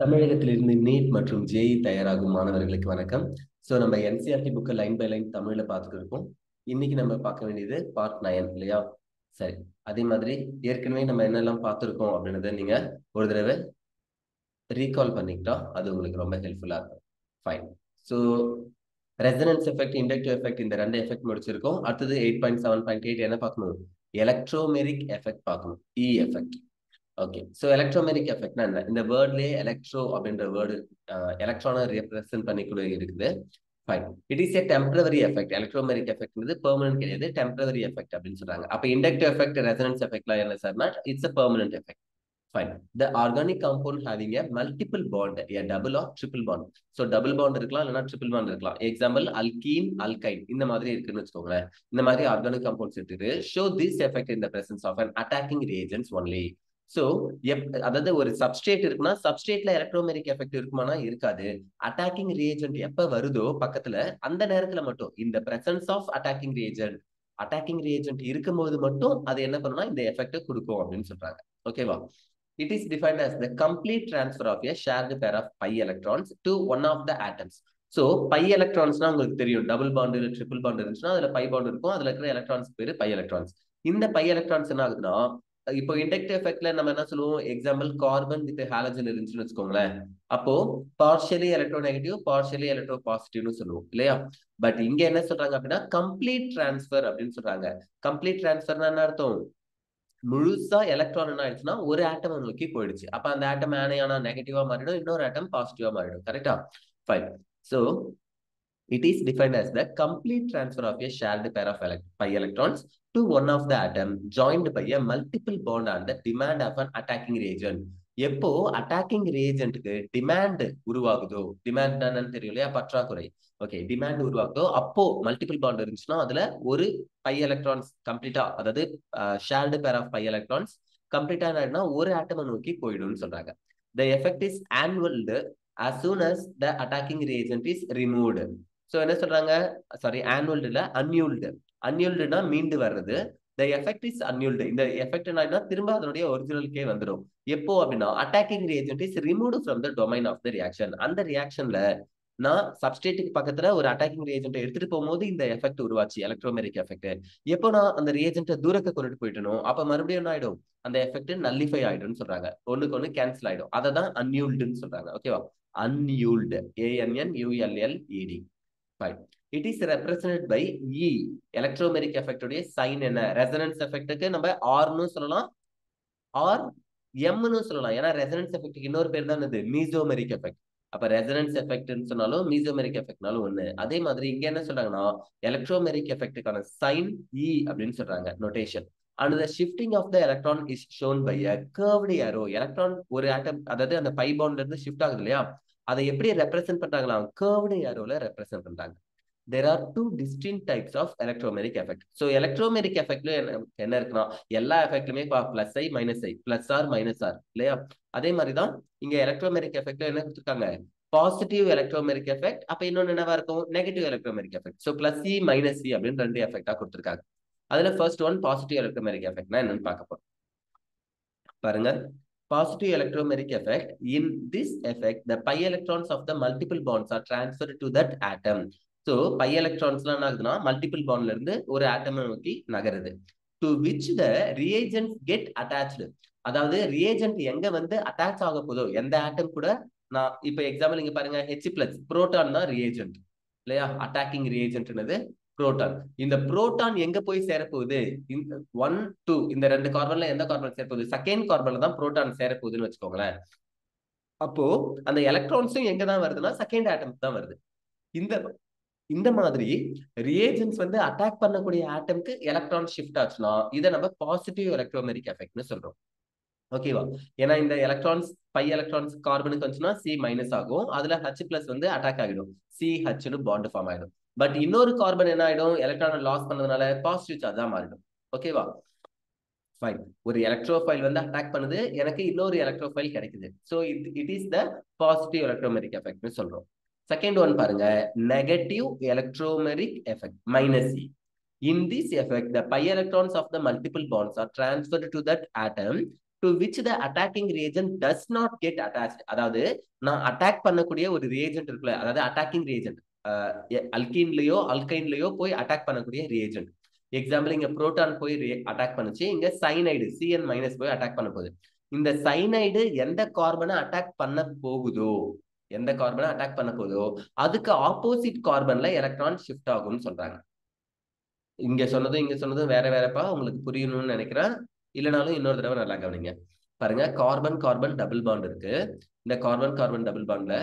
தமிழகத்திலிருந்து நீட் மற்றும் ஜேஇ தயாராகும் மாணவர்களுக்கு வணக்கம். நம்ம என்சிஆர்டி புக்கை லைன் பை லைன் தமிழ்ல பார்த்துட்டு இருக்கோம். இன்னைக்கு நம்ம பார்க்க வேண்டியது பார்ட் 9 இல்லையா? சரி, அதே மாதிரி ஏற்கனவே நம்ம என்னெல்லாம் பார்த்துருக்கோம் அப்படின்றத நீங்க ஒரு தடவை ரீகால் பண்ணிக்கிட்டா அது உங்களுக்கு ரொம்ப ஹெல்ப்ஃபுல்லா இருக்கும். Fine. So resonance effect, inductive effect, இந்த ரெண்டு எஃபெக்ட் முடிச்சிருக்கோம். அடுத்தது 8.7.8 என்ன பார்க்கணும்? எலக்ட்ரோமெரிக் எஃபெக்ட் பார்க்கணும். E effect. Okay, so electromeric எஃபெக்ட்னா என்ன? இந்த வேர்ட்லயே எலக்ட்ரோ அப்படின்ற வேர்டு எலக்ட்ரானை ரெப்ரசென்ட் பண்ணி கூட இருக்குது. Fine. It is a temporary effect. Electromeric effect permanent கிடையாது, டெம்பரவரி எஃபெக்ட் அப்படின்னு சொல்றாங்க. அப்ப இண்டக்டிவ் எஃபெக்ட், ரெசனன்ஸ் எஃபெக்ட்லாம் என்ன சார்னா it's a permanent effect. Fine. The organic compound having a multiple bond, a double or triple bond. So double bond இருக்கலாம் இல்லைன்னா triple bond இருக்கலாம். எக்ஸாம்பிள் alkene, alkyne இந்த மாதிரி இருக்குன்னு வச்சுக்கோங்களேன். இந்த மாதிரி ஆர்கானிக் காம்பவுண்ட்ஸ் இருக்குது. Show this effect in the presence of an attacking reagents only. So அதாவது ஒரு சப்ஸ்ட்ரேட் இருக்குன்னா சப்ஸ்ட்ரேட்ல எலக்ட்ரோமெரிக் எஃபெக்ட் இருக்குமானா இருக்காது. அட்டாக்கிங் ரியேஜென்ட் எப்ப வருதோ பக்கத்துல அந்த நேரத்துல மட்டும் இந்த பிரசன்ஸ் ஆஃப் அட்டாக்கிங் ரியேஜென்ட் இருக்கும்போது மட்டும் அது என்ன பண்ணும்னா இந்த எஃபெக்ட் கொடுக்கும் அப்படின்னு சொல்றாங்க. ஓகேவா? It is defined as the complete transfer of a shared pair of pi electrons to one of the atoms. So pi electronsனா உங்களுக்கு தெரியும், டபுள் பாண்ட் இல்ல ட்ரிபிள் பாண்ட் இருந்துச்சுன்னா அதுல பை பாண்ட் இருக்கும், அதுல இருக்கிற எலக்ட்ரான்ஸ் பேரு பை எலக்ட்ரான்ஸ். இந்த பை எலக்ட்ரான்ஸ் என்ன ஆகுதுன்னா, இப்போ இண்டக்டிவ் எஃபெக்ட்ல நம்ம என்ன சொல்லுவோம், எக்ஸாம்பிள் கார்பன் வித் ஹாலஜன் இருந்துச்சுன்னு வச்சுக்கோங்களேன். அப்போ partially electro negative, partially electro பாசிட்டிவ்னு சொல்லுவோம் இல்லையா? பட் இங்க என்ன சொல்றாங்க அப்படின்னா கம்ப்ளீட் டிரான்ஸ்பர் அப்படின்னு சொல்றாங்க. கம்ப்ளீட் டிரான்ஸ்பர்னா என்ன அர்த்தம்? முழுசா எலக்ட்ரான் என்ன ஆயிடுச்சுன்னா ஒரு ஆட்டம் நோக்கி போயிடுச்சு. அப்ப அந்த ஆட்டம் ஆனா நெகட்டிவா மாறிடும், இன்னொரு ஆட்டம் பாசிட்டிவா மாறிடும். கரெக்டா? Fine. So it is defined as the complete transfer of a shared pair of pi electrons to one of the atom joined by a multiple bond on the demand of an attacking reagent. எப்போ attacking ரியேஜென்ட்க்கு demand உருவாகுதோ, demand என்னன்னு தெரியும் இல்லையா, பற்றாக்குறை. Okay, demand உருவாகுதோ அப்போ multiple bond இருந்துச்சுன்னா அதுல ஒரு by electrons கம்ப்ளீட்டா, அதாவது shared pair of by electrons கம்ப்ளீட்டா என்ன ஒரு ஆட்டமை நோக்கி போயிடும்னு சொல்றாங்க. The effect is annulled as soon as the attacking reagent is removed. So என்ன சொல்றாங்க, சாரி annulled இல்ல annulled. Annulled மீண்டு வர்றது. The effect is annulled. இந்த எஃபெக்ட் என்ன திரும்ப அதனுடைய ஒரிஜினலுக்கே வந்துடும். எப்போ அப்படின்னா attacking reagent is removed from the domain of the reaction. அந்த ரியாக்ஷன்ல நான் சப்ஸ்ட்ரேட்டுக்கு பக்கத்துல ஒரு அட்டாக்கிங் ரியேஜென்ட் எடுத்துட்டு போகும்போது இந்த எஃபெக்ட் உருவாச்சு, எலக்ட்ரோமெரிக் எஃபெக்ட். எப்போ நான் அந்த ரியேஜென்ட்டை தூரக்க கொண்டுட்டு போயிட்டணும் அப்ப மறுபடியும் என்ன ஆயிடும், அந்த எஃபெக்ட் நல்லிஃபை ஆயிடும்னு சொல்றாங்க, ஒண்ணுக்கு ஒண்ணு கேன்சல் ஆயிடும். அதை தான் அன்யூல்டுன்னு சொல்றாங்க. ஓகேவா? அன்யூல்டு, ANNULLED. Fine. It is represented by E. Electromeric effect உடைய சைன் என்ன? ரெசனன்ஸ் எஃபெக்ட்டுக்கு நம்ம ஆர்னு சொல்லலாம், ஆர் எம்னு சொல்லலாம். ஏன்னா ரெசனன்ஸ் எஃபெக்ட்டுக்கு இன்னொரு பேர் தான் இது மீசோமெரிக் எஃபெக்ட். அப்ப ரெசனன்ஸ் எஃபெக்ட்னு சொன்னாலும் மீசோமெரிக் எஃபெக்ட்னாலும் ஒண்ணு. அதே மாதிரி இங்க என்ன சொல்றாங்கன்னா எலக்ட்ரோமெரிக் எஃபெக்ட்டுக்கான சைன் E அப்படின்னு சொல்றாங்க, notation. And the shifting of the electron is shown by a curved arrow. Electron ஒரு ஆட்டம், அதாவது அந்த பை பாண்ட்ல இருந்து ஷிஃப்ட் ஆகுது இல்லையா, அதை எப்படி ரெப்ரசென்ட் பண்றாங்களாம், curved arrowல ரெப்ரசென்ட் பண்றாங்க. There are two distinct types of electromeric effect. So electromeric effect என்ன இருக்குன்னா எல்லா எஃபெக்ட்லுமே பிளஸ் ஐ மைனஸ் ஐ, பிளஸ் ஆர் மைனஸ் ஆர் இல்லையா? அதே மாதிரிதான் இங்க எலக்ட்ரோமெரிக் எஃபெக்ட் என்ன கொடுத்துருக்காங்க, பாசிட்டிவ் எலக்ட்ரோமெரிக் எஃபெக்ட். அப்ப இன்னொன்னு என்னவா இருக்கும், negative electromeric effect. So plus E minus C அப்படின்னு ரெண்டு எஃபெக்டா கொடுத்துருக்காங்க. அதுல ஃபர்ஸ்ட் ஒன் பாசிட்டிவ் எலக்ட்ரோமெரிக் எஃபெக்ட்னா என்னன்னு பார்க்க போறோம். பாருங்க, positive electromeric effect. In this effect, the pi electrons of the multiple bonds are transferred to that atom. So pi electrons என்ன ஆகுதுன்னா மல்டிபிள் பாண்ட்ல இருந்து ஒரு ஆட்டம் நோக்கி நகருது. To which the reagents get attached. அதாவது ரியேஜென்ட் எங்க வந்து அட்டாச் ஆக போதோ, எந்த ஆட்டம் கூட, நான் இப்ப எக்ஸாம்பிள் இங்க பாருங்க, H+, புரோட்டான் தான் ரியேஜென்ட் இல்லையா? அட்டாக்கிங் ரியேஜென்ட்னது புரோட்டான். இந்த புரோட்டான் எங்க போய் சேரப்போகுது, 1 2 இந்த ரெண்டு கார்பன்ல எந்த கார்பன் சேரப்போகுது, செகண்ட் கார்பன்ல தான் புரோட்டான் சேரப்போகுதுன்னு வச்சுக்கோங்களேன். அப்போ அந்த எலக்ட்ரான்ஸும் எங்க தான் வருதுன்னா செகண்ட் ஆட்டம் தான் வருது. இந்த மாதிரி ரியேஜென்ட்ஸ் வந்து அட்டாக் பண்ணக்கூடிய ஆட்டம்க்கு எலக்ட்ரான் ஷிஃப்ட் ஆச்சுன்னா இதை நம்ம பாசிட்டிவ் எலக்ட்ரோமெரிக் எஃபெக்ட்னு சொல்றோம். ஓகேவா? ஏன்னா இந்த எலக்ட்ரான்ஸ் பை எலக்ட்ரான்ஸ் கார்பனுக்கு வந்துச்சுன்னா சி மைனஸ் ஆகும், அதுல H+ வந்து அட்டாக் ஆகிடும், CH பாண்ட் ஃபார்ம் ஆயிடும். பட் இன்னொரு கார்பன் என்ன ஆயிடும், எலக்ட்ரான் லாஸ் பண்ணதுனால பாசிட்டிவ் சார்ஜா மாறிடும். ஓகேவா? ஃபைன். ஒரு எலக்ட்ரோஃபைல் வந்து அட்டாக் பண்ணுது, எனக்கு இன்னொரு எலக்ட்ரோஃபைல் கிடைக்குது. So it is the positive electromeric எஃபெக்ட்னு சொல்றோம். செகண்ட் ஒன் பாருங்க, negative electromeric effect, -E. In this effect, the pi electrons of the multiple bonds are transferred to that atom to which the attacking reagent does not get attached. அதாவது நான் attack பண்ணக்கூடிய ஒரு reagent இருக்குல்ல, அதாவது attacking reagent அல்கீன்லயோ அல்கைன்லயோ போய் attack பண்ணக்கூடிய reagent. Example இங்க proton போய் அட்டாக் பண்ணுச்சு, இங்க சைனைடு Cn மைனஸ் போய் அட்டாக் பண்ண போகுது. இந்த சைனைடு எந்த கார்பனை அட்டாக் பண்ண போகுதோ, எந்த கார்பனை அட்டாக் பண்ண போகுதோ அதுக்கு ஆப்போசிட் கார்பன்ல எலக்ட்ரான் ஷிஃப்ட் ஆகும்னு சொல்றாங்க. இங்க சொன்னதும் வேற வேறப்பா, உங்களுக்கு புரியணும்னு நினைக்கிறேன். இல்லைனாலும் இன்னொரு தடவை நல்லா கவனிங்க. பாருங்க, கார்பன் கார்பன் டபுள் பாண்ட் இருக்கு. இந்த கார்பன் கார்பன் டபுள் பாண்ட்ல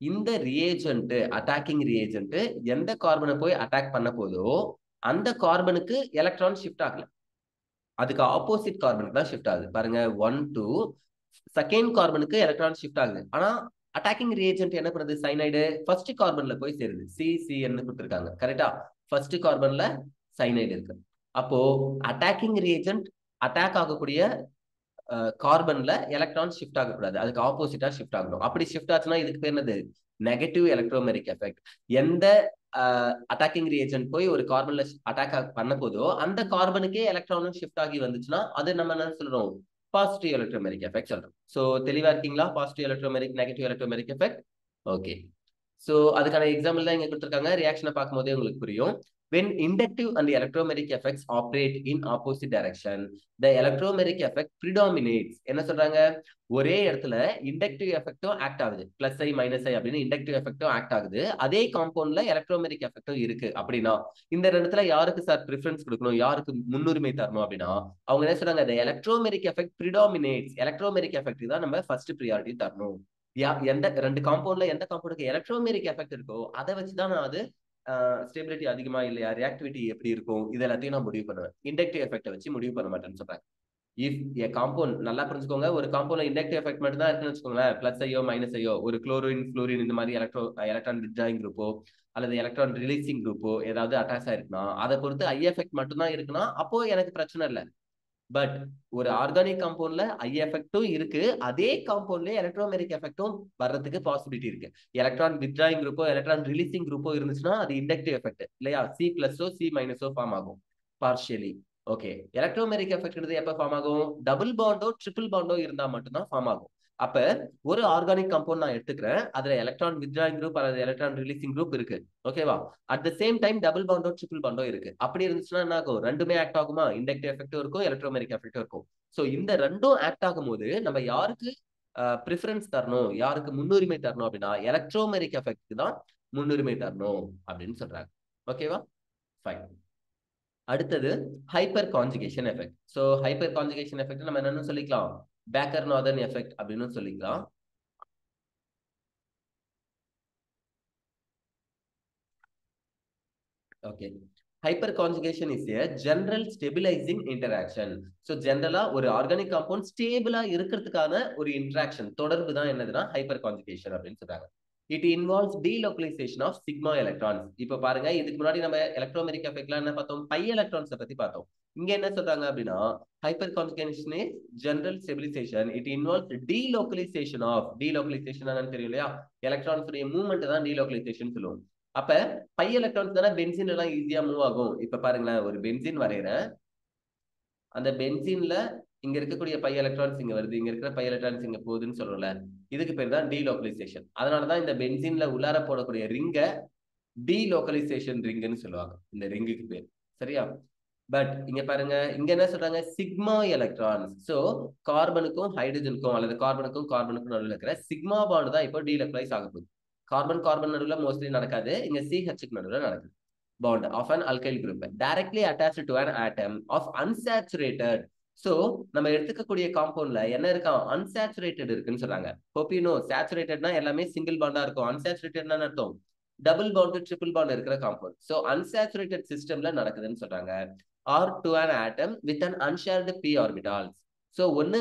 இந்த ரியேஜென்ட் அட்டாக்கிங் ரியேஜென்ட் எந்த கார்பனை போய் அட்டாக் பண்ண போதோ அந்த கார்பனுக்கு எலக்ட்ரான் ஷிஃப்ட் ஆகல, அதுக்கு ஆப்போசிட் கார்பனுக்கு தான் ஷிஃப்ட் ஆகுது. பாருங்க 1 to செகண்ட் கார்பனுக்கு எலக்ட்ரான் ஷிஃப்ட் ஆகுது. ஆனா அட்டாக்கிங் ரியேஜென்ட் என்ன பண்ணுது, சைனைடு ஃபர்ஸ்ட் கார்பன்ல போய் சேருது. CCN கொடுத்துருக்காங்க கரெக்டா, ஃபர்ஸ்ட் கார்பன்ல சைனைடு இருக்கு. அப்போ அட்டாக்கிங் ரியேஜென்ட் அட்டாக் ஆகக்கூடிய கார்பன்ல எலக்ட்ரான் ஷிஃப்ட் ஆகக்கூடாது, அதுக்கு ஆப்போசிட்டா ஷிஃப்ட் ஆகணும். அப்படி ஷிஃப்ட் ஆச்சுன்னா இதுக்கு பேர் என்னது, நெகட்டிவ் எலக்ட்ரோமெரிக் எஃபெக்ட். எந்த அட்டாக்கிங் ரியேஜென்ட் போய் ஒரு கார்பன்ல அட்டாக் பண்ண போதோ அந்த கார்பனுக்கே எலக்ட்ரானும் ஷிஃப்ட் ஆகி வந்துச்சுன்னா அது நம்ம என்ன சொல்றோம், பாசிட்டிவ் எலக்ட்ரோமெரிக் எஃபெக்ட் சொல்றோம். சோ தெளிவா இருக்கீங்களா, positive electromeric negative electromeric effect. Okay, so அதுக்கான எக்ஸாம்பிள் தான் இங்க கொடுத்திருக்காங்க. ரியாக்ஷனை பார்க்கும்போதே உங்களுக்கு புரியும். When inductive and electromeric effects operate in opposite direction, the electromeric effect predominates. என்ன சொல்றாங்க, ஒரே இடத்துல இண்டக்டிவ் எஃபெக்டும் ஆக்ட் ஆகுது, பிளஸ் ஐ மைனஸ் ஐ அப்படின்னு இண்டக்டிவ் எஃபெக்டும் ஆக்ட் ஆகுது. அதே காம்பவுண்ட்ல எலக்ட்ரோமெரிக் எஃபெக்டும் இருக்கு. அப்படின்னா இந்த இடத்துல யாருக்கு சார் ப்ரிஃபரன்ஸ் கொடுக்கணும், யாருக்கு முன்னுரிமை தரணும் அப்படின்னா அவங்க என்ன சொல்றாங்க, the electromeric effect predominates. Electromeric effect தான் நம்ம ஃபர்ஸ்ட் ப்ரியாரிட்டி தரணும். எந்த ரெண்டு காம்பவுண்ட்ல எந்த காம்பவுண்டுக்கு எலக்ட்ரோமெரிக் எஃபெக்ட் இருக்கோ அதை வச்சுதான் நான் அது ஸ்டெபிலிட்டி அதிகமா இல்லையா, ரியாக்டிவிட்டி எப்படி இருக்கும், இது எல்லாத்தையும் நான் முடிவு பண்ணுவேன். இண்டக்டிவ் எஃபெக்ட் வச்சு முடிவு பண்ண மாட்டேன்னு சொல்றாங்க. இஃப் ஏ காம்பவுண்ட், நல்லா புரிஞ்சுக்கோங்க, ஒரு காம்பவுண்ட்ல இண்டக்டிவ் எஃபெக்ட் மட்டும் தான் இருக்குன்னு வச்சுக்கோங்களேன், பிளஸ் ஐயோ மைனஸ் ஐயோ, ஒரு குளோரின் ஃப்ளோரின் இந்த மாதிரி எலக்ட்ரான் வித்ட்ராயிங் குரூப்போ அல்லது எலக்ட்ரான் ரிலீசிங் குரூப்போ ஏதாவது அட்டாச் ஆயிருக்குன்னா அதை பொறுத்து ஐ எஃபெக்ட் மட்டும் தான் இருக்குன்னா அப்போ எனக்கு பிரச்சனை இல்லை. பட் ஒரு ஆர்கானிக் காம்பவுண்ட்ல ஐ எஃபெக்டும் இருக்கு, அதே காம்பவுண்ட்ல எலக்ட்ரோமெரிக் எஃபெக்டும் வர்றதுக்கு பாசிபிலிட்டி இருக்கு. எலக்ட்ரான் வித்ட்ராயிங் குரூப்போ எலக்ட்ரான் ரிலீசிங் குரூப்போ இருந்துச்சுன்னா அது இண்டக்டிவ் எஃபெக்ட் இல்லையா, C பிளஸோ C மைனஸோ ஃபார்ம் ஆகும் பார்ஷியலி. ஓகே, எலக்ட்ரோமெரிக் எஃபெக்ட் எப்ப ஃபார்ம் ஆகும், டபுள் பாண்டோ ட்ரிபிள் பாண்டோ இருந்தா மட்டும்தான் ஃபார்ம் ஆகும். அப்ப ஒரு ஆர்கானிக் காம்பவுண்ட் நான் எடுத்துக்கிறேன், அதுல எலக்ட்ரான் வித்ட்ராயிங் குரூப் அல்லது எலக்ட்ரான் ரிலீசிங் குரூப் இருக்கு, ஓகேவா. At the same time double பாண்டோ ட்ரிபிள் பாண்டோ இருக்கு. அப்படி இருந்துச்சுன்னா என்ன ஆகும், ரெண்டுமே ஆக்ட் ஆகுமா, இண்டக்டிவ் எஃபெக்டும் இருக்கும் எலக்ட்ரோமெரிக் எஃபெக்டும் இருக்கும். சோ இந்த ரெண்டும் ஆக்ட் ஆகும் போது நம்ம யாருக்கு ப்ரிஃபரன்ஸ் தரணும், யாருக்கு முன்னுரிமை தரணும் அப்படின்னா எலக்ட்ரோமெரிக் எஃபெக்ட் தான் முன்னுரிமை தரணும் அப்படின்னு சொல்றாங்க. ஓகேவா, ஃபைன். அடுத்தது hyper conjugation effect. So hyper conjugation effect நம்ம என்னன்னு சொல்லிக்கலாம், பேக்கர் நார்தன் எஃபெக்ட் அப்படின்னு சொல்லிக்கலாம். Okay, hyperconjugation is a general stabilizing interaction. சோ ஜெனரலா ஒரு ஆர்கானிக் காம்பவுண்ட் ஸ்டேபிளா இருக்கிறதுக்கான ஒரு இன்டராக்ஷன், தொடர்பு தான் என்னதுன்னா ஹைப்பர் கான்ஜுகேஷன் அப்படின்னு சொல்றாங்க. It involves delocalization of sigma electrons. இப்ப பாருங்க, இதுக்கு முன்னாடி நம்ம எலக்ட்ரோமெரிக் எஃபெக்ட்ல என்ன பார்த்தோம், பை எலக்ட்ரான்ஸ் பத்தி பார்த்தோம். இங்க என்ன சொல்றாங்க அப்படின்னா hyperconjugation is general stabilization. It involves delocalization of, delocalization என்னன்னு தெரியும் இல்லையா, எலக்ட்ரான்ஸ் உடைய மூவ்மெண்ட் தான் delocalization சொல்லுவோம். அப்ப பை எலக்ட்ரான்ஸ் தானே பென்சின் எல்லாம் ஈஸியா மூவ் ஆகும். இப்ப பாருங்களேன், ஒரு பென்சின் வரைகிறேன், அந்த பென்சின்ல இங்க இருக்கக்கூடிய பை எலக்ட்ரான்ஸ் இங்க வருது, இங்க இருக்கிற பை எலக்ட்ரான்ஸ் இங்க போகுதுன்னு சொல்றோம்ல, இதுக்கு பேர் தான் டீலோக்கலைசேஷன். அதனாலதான் இந்த பென்சின்ல உள்ளார போடக்கூடிய ரிங்க டீலோக்கலைசேஷன் ரிங்னு சொல்லுவாங்க, இந்த ரிங்குக்கு பேர், சரியா. பட் இங்க பாருங்க, இங்க என்ன சொல்றாங்க, சிக்மா எலக்ட்ரான்ஸ். சோ கார்பனுக்கும் ஹைட்ரஜனுக்கும் அல்லது கார்பனுக்கும் கார்பனுக்கும் நடுவில் இருக்கிற சிக்மா பாண்ட் தான் இப்போ டீலோக்கலைஸ் ஆக போகுது. கார்பன் கார்பன் நடுவில் மோஸ்ட்லி நடக்காது, இங்க CH நடுவில் நடக்குது. Bond of an alkyl group directly attached to an atom of unsaturated. So நம்ம எடுத்துக்கக்கூடிய காம்பவுண்ட்ல என்ன இருக்கா, unsaturated இருக்குன்னு சொல்றாங்க. Hope you know, saturated எல்லாமே சிங்கிள் பாண்டா இருக்கும், unsaturated அர்த்தம் டபுள் பாண்ட் ட்ரிபிள் பாண்ட் இருக்கிற காம்பவுண்ட். So unsaturated சிஸ்டம்ல நடக்குதுன்னு சொல்றாங்க. Or to an atom with an unshared p orbitals. So ஒன்னு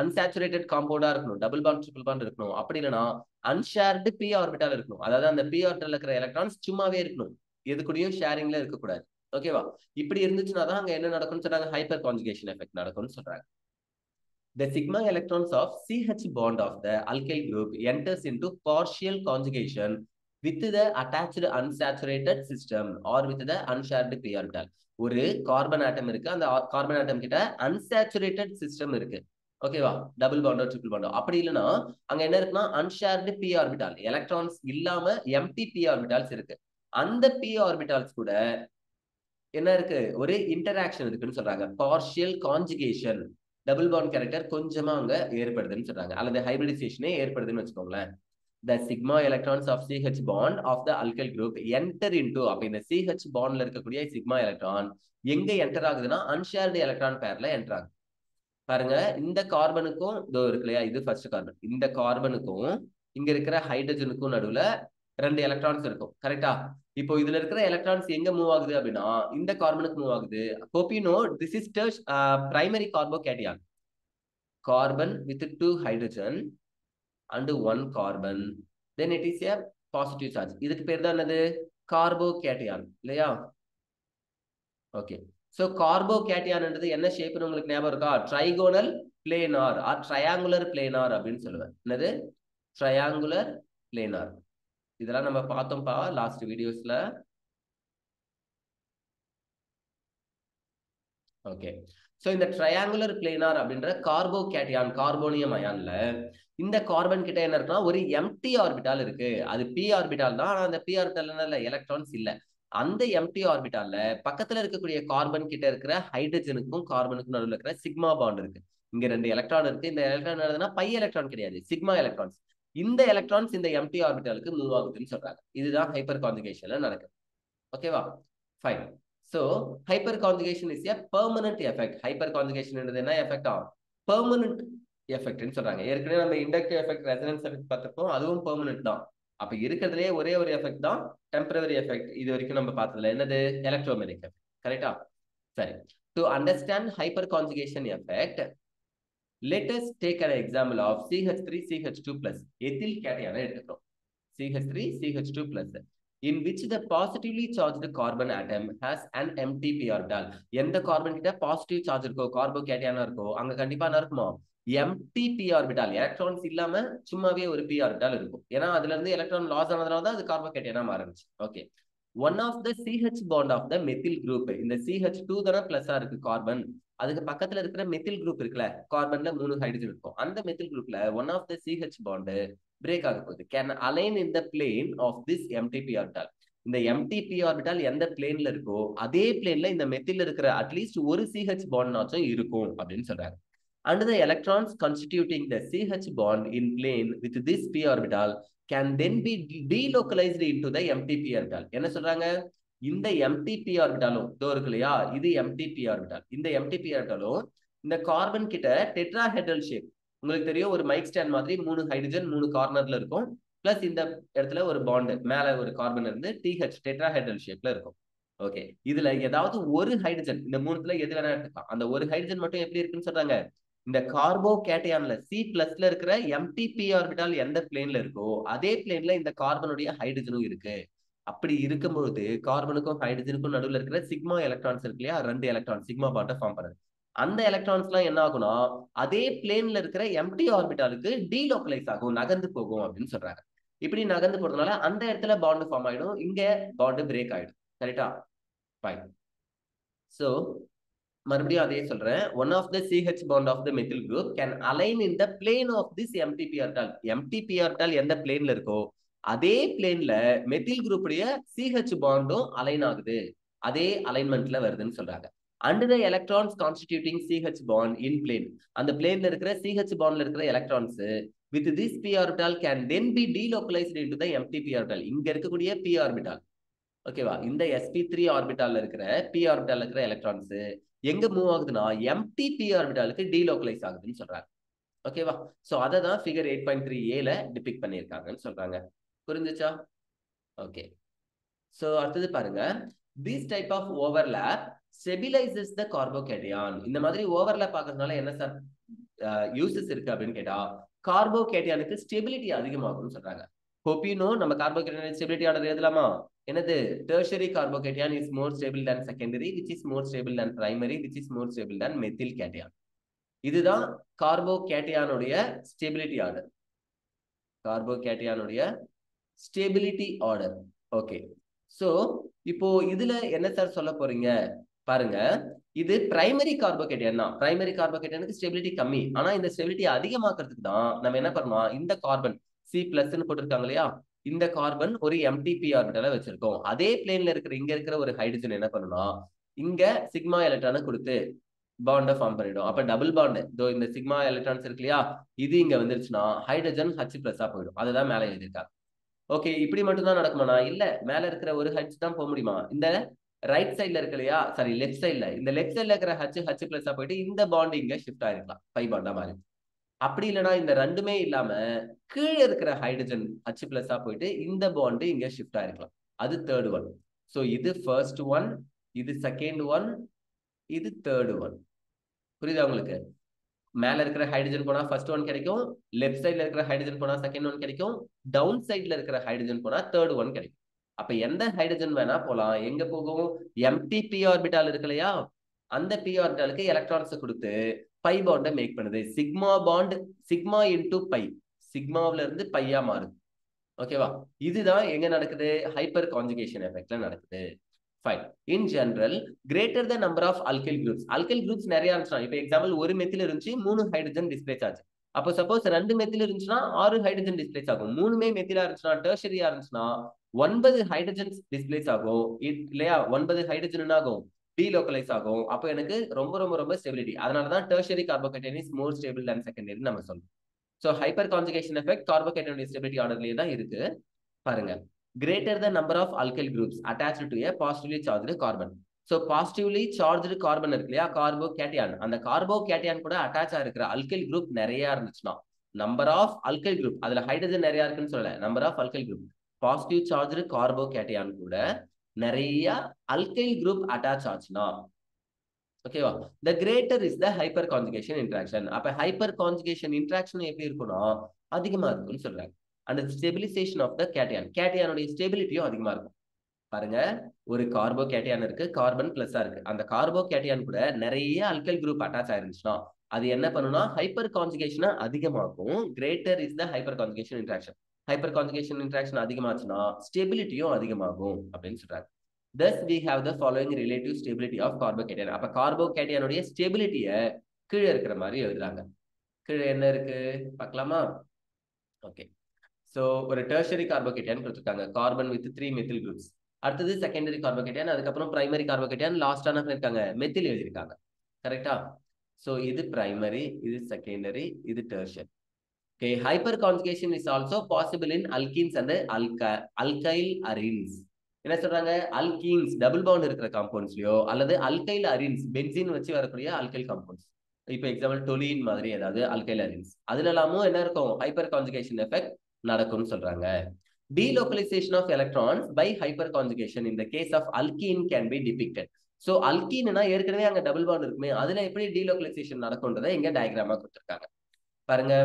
unsaturated காம்பவுண்டா இருக்கணும், டபுள் பாண்ட் ட்ரிபிள் பாண்ட் இருக்கணும், அப்படி இல்லைன்னா unshared p orbital இருக்கணும். அதாவது அந்த p orbital இருக்கிற எலக்ட்ரான்ஸ் சும்மாவே இருக்கணும், எது கூடயும் ஷேரிங்ல இருக்கக்கூடாது, ஓகேவா. இப்படி இருந்துச்சுன்னா தான் அங்க என்ன நடக்கும்னு சொல்றாங்க, ஹைப்பர் கான்ஜுகேஷன் எஃபெக்ட் நடக்கும்னு சொல்றாங்க. The sigma electrons of CH bond of the alkyl group enters into partial conjugation with the attached unsaturated system or with the unshared p orbital. ஒரு கார்பன் ஆட்டம் இருக்கு, அந்த கார்பன் ஆட்டம் கிட்ட unsaturated system இருக்கு. ஓகேவா, double பாண்டோ triple பாண்டோ. அப்படி இல்லைன்னா அங்க என்ன இருக்குன்னா அன்ஷேர்டு பி ஆர்பிட்டால், எலக்ட்ரான்ஸ் இல்லாம எம்டி பி ஆர்பிட்டால்ஸ் இருக்கு. அந்த பி ஆர்பிட்டால்ஸ் கூட என்ன இருக்கு, ஒரு இன்டராக்ஷன் இருக்குன்னு சொல்றாங்க, partial conjugation. Double bond character கொஞ்சமா அங்க ஏற்படுதுன்னு சொல்றாங்க, அல்லது ஹைபிரிடைசேஷனே ஏற்படுதுன்னு வச்சுக்கோங்களேன். The sigma electrons of CH bond of the alkyl group enter into, அப்ப இந்த CH bondல இருக்கக்கூடிய சிக்மா எலக்ட்ரான் எங்க என்டர் ஆகுதுன்னா அன்ஷேர்டு எலக்ட்ரான் பேர்ல என்டர் ஆகுது. பாருங்க, இந்த கார்பனுக்கும் இதோ இருக்கு இல்லையா, இது ஃபர்ஸ்ட் கார்பன், இந்த கார்பனுக்கும் இங்க இருக்கிற ஹைட்ரஜனுக்கும் நடுவுல 2 எலக்ட்ரான்ஸ் இருக்கும், கரெக்டா? இப்போ இதுல இருக்கிற எலக்ட்ரான்ஸ் எங்க மூவ் ஆகுது அப்படின்னா இந்த கார்பனுக்கு மூவ் ஆகுது. hope you know this is primary carbocation, carbon with 2 hydrogen and 1 carbon, then it is a positive charge. இதுக்கு பேர் தான் என்னது, கார்போகேட்டியான் இல்லையா? ஓகே, சோ கார்போகேட்டியான்ன்றது என்ன ஷேப்னு உங்களுக்கு ஞாபகம் இருக்கா? Trigonal planar or triangular planar அப்படின்னு சொல்லுவேன். என்னது, ட்ரையாங்குலர் பிளேனார். இதெல்லாம் நம்ம பார்த்தோம்ப்பா லாஸ்ட் வீடியோஸ்ல. ஓகே, சோ இந்த ட்ரையாங்குலர் பிளேனார் அப்படின்ற கார்போகேட்டியான், கார்போனியம் அயான்ல இந்த கார்பன் கிட்ட என்ன இருக்குன்னா ஒரு எம்டி ஆர்பிட்டால் இருக்கு. அது பி ஆர்பிட்டால் தான், ஆனா அந்த பி ஆர்பிட்டால் எலக்ட்ரான்ஸ் இல்ல. அந்த எம்டி ஆர்பிட்டால்ல பக்கத்துல இருக்கக்கூடிய கார்பன் கிட்ட இருக்கிற ஹைட்ரஜனுக்கும் கார்பனுக்கும் நடுவில் இருக்கிற சிக்மா பாண்ட் இருக்கு. இங்க 2 எலக்ட்ரான் இருக்கு. இந்த எலக்ட்ரான் என்னதுன்னா பை எலக்ட்ரான் கிடையாது, சிக்மா எலக்ட்ரான்ஸ். இந்த எலக்ட்ரான்ஸ் இந்த எம்டி ஆர்பிட்டாலுக்கு மூவ் ஆகுதுன்னு சொல்றாங்க. இதுதான் ஹைப்பர் கான்ஜுகேஷன்ல நடக்குது. ஓகேவா, fine. So hyperconjugation is a permanent effect. Hyperconjugation என்றது என்ன எஃபெக்ட் ஆகும், பெர்மனன்ட் எஃபெக்ட்னு சொல்றாங்க. ஏற்கனவே நம்ம இண்டக்டிவ் எஃபெக்ட், ரெசனன்ஸ் எஃபெக்ட் பார்த்திருப்போம், அதுவும் பெர்மனன்ட் தான். அப்ப இருக்கிறதுலே ஒரே ஒரு எஃபெக்ட் தான் டெம்பரரி எஃபெக்ட், இது வரைக்கும் நம்ம பார்த்ததுல என்னது, எலக்ட்ரோமேக்னெட்டிக் எஃபெக்ட், கரெக்டா? சரி, to understand hyperconjugation effect, let us take an example of CH3CH2+, ethyl cation எடுத்துக்கிறோம். CH3CH2+, in which the positively charged carbon atom has an empty p orbital. எந்த கார்பன் கிட்ட பாசிட்டிவ் சார்ஜ் இருக்கோ, கார்போகேட்டியானா இருக்கோ, அங்க கண்டிப்பா என்ன இருக்குமோ, எம்டி பி ஆர்பிட்டால், எலக்ட்ரான்ஸ் இல்லாம சும்மாவே ஒரு பி ஆர்பிட்டால் இருக்கும். ஏன்னா அதுல இருந்து எலக்ட்ரான் லாஸ் ஆனதுனால தான் அது கார்போகேட்டியானா மாறுச்சு. Okay, one of the CH bond of the methyl group, இந்த CH2 தான பிளஸ்ஸா இருக்கு கார்பன், அதுக்கு பக்கத்துல இருக்கிற மெத்தில் குரூப் இருக்குல்ல, கார்பன்ல 3 ஹைட்ரஜன் இருக்கும், அந்த மெத்தில் குரூப்ல one of the CH bond break ஆக போகுது. Can align in the plane of this empty p orbital. இந்த எம்டி பி ஆர்பிட்டால் எந்த பிளேன்ல இருக்கோ அதே பிளேன்ல இந்த மெத்தில் இருக்கிற அட்லீஸ்ட் ஒரு CH bond இருக்கும் அப்படின்னு சொல்றாங்க. And the electrons constituting the CH bond in plane with this p orbital can then be delocalized into the empty p orbital. என்ன சொல்றாங்க, இந்த எம்டி பி ஆர்பிட்டாலும் இதோ இருக்கு இல்லையா, இது எம்டி பி ஆர்பிட்டால். இந்த எம்டி பி ஆர்பிட்டாலும் இந்த கார்பன் கிட்ட டெட்ராஹெட்ரல் ஷேப், உங்களுக்கு தெரியும், ஒரு மைக் ஸ்டாண்ட் மாதிரி 3 ஹைட்ரஜன் 3 கார்னர்ல இருக்கும், பிளஸ் இந்த இடத்துல ஒரு பாண்ட் மேல ஒரு கார்பன் இருந்து TH டெட்ராஹெட்ரல் ஷேப்ல இருக்கும். ஓகே, இதுல ஏதாவது ஒரு ஹைட்ரஜன், இந்த 3த்துல எது வேணா எடுத்துக்கலாம், அந்த ஒரு ஹைட்ரஜன் மட்டும் எப்படி இருக்குன்னு சொல்றாங்க, இந்த கார்போகேட்டியான்ல C+ல இருக்கிற எம்டி பி ஆர்பிட்டால் எந்த பிளேன்ல இருக்கோ அதே பிளேன்ல இந்த கார்பனுடைய ஹைட்ரஜனும் இருக்கு. அப்படி இருக்கும்போது கார்பனுக்கும் ஹைட்ரஜனுக்கும் நடுவில் இருக்கிற சிக்மா எலக்ட்ரான்ஸ் இருக்கு இல்லையா, 2 எலக்ட்ரான் சிக்மா பாண்டை ஃபார்ம் பண்ணுது. அந்த எலக்ட்ரான்ஸ் எல்லாம் என்ன ஆகும்னா அதே பிளேன்ல இருக்கிற எம்டி ஆர்பிட்டாலுக்கு டீலோக்கலைஸ் ஆகும், நகர்ந்து போகும் அப்படின்னு சொல்றாங்க. இப்படி நகர்ந்து போறதுனால அந்த இடத்துல பாண்டு ஃபார்ம் ஆயிடும், இங்க பாண்டு பிரேக் ஆயிடும். கரெக்டா, ஃபைன். சோ மறுபடியும் அதே சொல்றேன், one of the CH bond of the methyl group can align in the plane of this empty p orbital. empty p orbital எந்த பிளேன்ல இருக்கோ அதே பிளேன்ல மெத்தில் குரூப்புடைய CH பாண்டும் அலைன் ஆகுது, அதே அலைன்மெண்ட்ல வருதுன்னு சொல்றாங்க. And the electrons constituting CH bond in plane, அந்த பிளேன்ல இருக்கிற CH bondல இருக்கிற electrons with this p orbital can then be delocalized into the empty p orbital. இங்க இருக்கக்கூடிய p orbital, ஓகேவா, இந்த sp3 ஆர்பிட்டால்ல இருக்கிற p ஆர்பிட்டால்ல இருக்கிற எலக்ட்ரான்ஸ் எங்க மூவ் ஆகுதுன்னா எம்டி பி ஆர்பிட்டாலுக்கு டீலோக்கலைஸ் ஆகுதுன்னு சொல்றாங்க. ஓகேவா, சோ அதை தான் ஃபிகர் 8.3a டிபிக்ட் பண்ணியிருக்காங்கன்னு சொல்றாங்க. புரிஞ்சுச்சா? ஓகே, சோ அடுத்தது பாருங்க, this type of overlap stabilizes the carbocation. இந்த மாதிரி ஓவர்லாப் ஆகிறதுனால என்ன சார் யூசஸ் இருக்கு அப்படின்னு கேட்டா, கார்போகேட்டியானுக்கு ஸ்டெபிலிட்டி அதிகமாகும்னு சொல்றாங்க. hope you know நம்ம கார்போகேட்டியான் ஸ்டெபிலிட்டி ஆனது எழுதலாமா, என்னது, tertiary carbocation is more stable than secondary, which is more stable than primary, which is more stable than methyl cation. இதுதான் கார்போகேட்டியானுடைய ஸ்டெபிலிட்டி ஆர்டர், கார்போகேட்டியானுடைய ஸ்டெபிலிட்டி ஆர்டர். ஓகே, சோ இப்போ இதுல என்ன சார் சொல்ல போறீங்க பாருங்க, இது பிரைமரி கார்போகேட்டையன் தான். பிரைமரி கார்போகேட்டையனுக்கு ஸ்டெபிலிட்டி கம்மி. ஆனா இந்த ஸ்டெபிலிட்டி அதிகமாக்குறதுக்கு தான் நம்ம என்ன பண்ணலாம், இந்த கார்பன் C+ன்னு போட்டிருக்காங்க இல்லையா, இந்த கார்பன் ஒரு எம்டிபி ஆர்பிட்டலை வச்சிருக்கோம். அதே பிளேன்ல இருக்கிற இங்க இருக்கிற ஒரு ஹைட்ரஜன் என்ன பண்ணுனா, இங்க சிக்மா எலக்ட்ரானை கொடுத்து பாண்டை ஃபார்ம் பண்ணிடும். அப்ப டபுள் பாண்ட், இதோ இந்த சிக்மா எலக்ட்ரான்ஸ் இருக்கு இல்லையா, இது இங்க வந்துருச்சுன்னா ஹைட்ரஜன் H+ போயிடும். அதுதான் மேலே எழுதியிருக்காங்க. ஓகே, இப்படி மட்டும் தான் நடக்குமாண்ணா? இல்ல, மேல இருக்கிற ஒரு H தான் போக முடியுமா? இந்த ரைட் சைட்ல இருக்கு இல்லையா, சாரி லெஃப்ட் சைட்ல, இந்த லெஃப்ட் சைட்ல இருக்கிற H+ போயிட்டு இந்த பாண்ட் இங்க ஷிஃப்ட் ஆயிருக்கலாம், பை பாண்டா மாறி. அப்படி இல்லைன்னா இந்த ரெண்டுமே இல்லாம கீழே இருக்கிற ஹைட்ரஜன் H+ போயிட்டு இந்த பாண்ட் இங்க ஷிஃப்ட் ஆயிருக்கலாம். அது தேர்ட் ஒன். சோ இது ஃபர்ஸ்ட் ஒன், இது செகண்ட் ஒன், இது தேர்ட் ஒன். புரியுதா உங்களுக்கு? மேல இருக்கிற ஹைட்ரஜன் போனா ஃபர்ஸ்ட் ஒன் கிடைக்கும், லெஃப்ட் சைட்ல இருக்கிற ஹைட்ரஜன் போனா செகண்ட் ஒன் கிடைக்கும், டவுன் சைட்ல இருக்கிற ஹைட்ரஜன் போனா தேர்ட் ஒன் கிடைக்கும். அப்ப எந்த ஹைட்ரஜன் வேணா போலாம். எங்க போகும்? எம்டி பி ஆர்பிட்டால் இருக்கு இல்லையா, அந்த பி ஆர்பிட்டாலுக்கு எலக்ட்ரான்ஸ் கொடுத்து பை பாண்டை மேக் பண்ணுது. Sigma bond, sigma into pi, சிக்மாவில இருந்து பையா மாறுது. ஓகேவா? இதுதான் எங்க நடக்குது? ஹைப்பர் கான்ஜுகேஷன் எஃபெக்ட்ல நடக்குது. Fine. In general greater the number of alkyl groups, alkyl groups நிறைய இருந்துச்சுன்னா, இப்போ எக்ஸாம்பிள் ஒரு மெத்தில் இருந்துச்சு, 3 ஹைட்ரஜன் டிஸ்பிளேஸ் ஆச்சு. அப்போ சப்போஸ் 2 மெத்தில் இருந்துச்சுன்னா 6 ஹைட்ரஜன் டிஸ்பிளேஸ் ஆகும். 3மே மெத்திலா இருந்துச்சுன்னா, டெர்ஷரியா இருந்துச்சுன்னா 9 ஹைட்ரஜன் டிஸ்பிளேஸ் ஆகும் இல்லையா? 9 ஹைட்ரஜன் ஆகும், டீலோக்கலைஸ் ஆகும். அப்போ எனக்கு ரொம்ப ரொம்ப ரொம்ப ஸ்டெபிலிட்டி. அதனாலதான் tertiary carbocation is more stable than secondary நம்ம சொல்றோம். So hyper conjugation effect carbocation stability ஆர்டர்லயே தான் இருக்கு. பாருங்க, greater the number of alkyl groups attached to a positively charged carbon. So positively charged carbon இருக்கு இல்லையா, கார்போகேட்டையான், அந்த கார்போகேட்டையான் கூட அட்டாச் ஆகிருக்கிற அல்கைல் குரூப் நிறைய இருந்துச்சுன்னா, நம்பர் ஆஃப் அல்கைல் குரூப், அதுல ஹைட்ரஜன் நிறைய இருக்குன்னு சொல்லல, number of alkyl group, positive charge carbocation கூட நிறைய அல்கைல் குரூப் அட்டாச் ஆச்சுன்னா, ஓகேவா, the greater is the hyper conjugation interaction. அப்ப ஹைப்பர் கான்ஜுகேஷன் இன்டராக்ஷன் எப்படி இருக்கும்னா அதிகமா இருக்கும்னு சொல்றாங்க. and the stabilization of the cation, கேட்டையானுடைய ஸ்டெபிலிட்டியும் அதிகமா இருக்கும். பாருங்க, ஒரு கார்போகேட்டையான் இருக்கு, கார்பன் பிளஸ்ஸா இருக்கு, அந்த கார்போகேட்டையான் கூட நிறைய அல்கைல் குரூப் அட்டாச் ஆயிருந்துச்சுன்னா அது என்ன பண்ணுனா ஹைப்பர் கான்ஜுகேஷனை அதிகமாக்கும். Greater is the hyperconjugation interaction. Hyperconjugation interaction அதிகமாச்சுன்னா ஸ்டெபிலிட்டியும் அதிகமாகும் அப்படின்னு சொல்றாங்க. Thus we have the following relative stability of carbocation. அப்ப கார்போகேட்டையானுடைய ஸ்டெபிலிட்டியை கீழே இருக்கிற மாதிரி எழுதுறாங்க. கீழே என்ன இருக்கு பார்க்கலாமா? ஓகே, சோ ஒரு டெர்ஷரி கார்போகேட்டையான் கொடுத்துருக்காங்க, கார்பன் வித் 3 மெத்தில் குரூப்ஸ். அடுத்தது செகண்டரி கார்போகேட்டையான், அதுக்கப்புறம் பிரைமரி கார்போகேட்டையான், லாஸ்டா என்ன பண்ணிருக்காங்க? மெத்தில் எழுதியிருக்காங்க. கரெக்டா? சோ இது பிரைமரி, இது செகண்டரி, இது tertiary. Okay, hyperconjugation is also possible in alkenes and alkyl arenes. என்ன சொல்றாங்க? அல்கீன்ஸ் டபுள் பாண்ட் இருக்கிற காம்பவுண்ட்ஸ்லயோ அல்லது அல்கைல் அரீன்ஸ் பென்சீன் வச்சு வரக்கூடிய அல்கைல் காம்பவுண்ட்ஸ், இப்போ எக்ஸாம்பிள் டொலின் மாதிரி ஏதாவது அல்கைல் அரீன்ஸ், அதுல எல்லாமும் என்ன இருக்கும்? ஹைப்பர் கான்ஜுகேஷன் எஃபெக்ட் நடக்கும்னு சொல்றாங்க. Delocalization of electrons by hyperconjugation in the case of alkene can be depicted. So alkene ஏற்கனவே அங்க டபுள் பாண்ட் இருக்குமே, அதுல எப்படி டீலோக்கலைசேஷன் நடக்கும்ன்றதை இங்க டயக்ராமா கொடுத்திருக்காங்க. பாருங்க,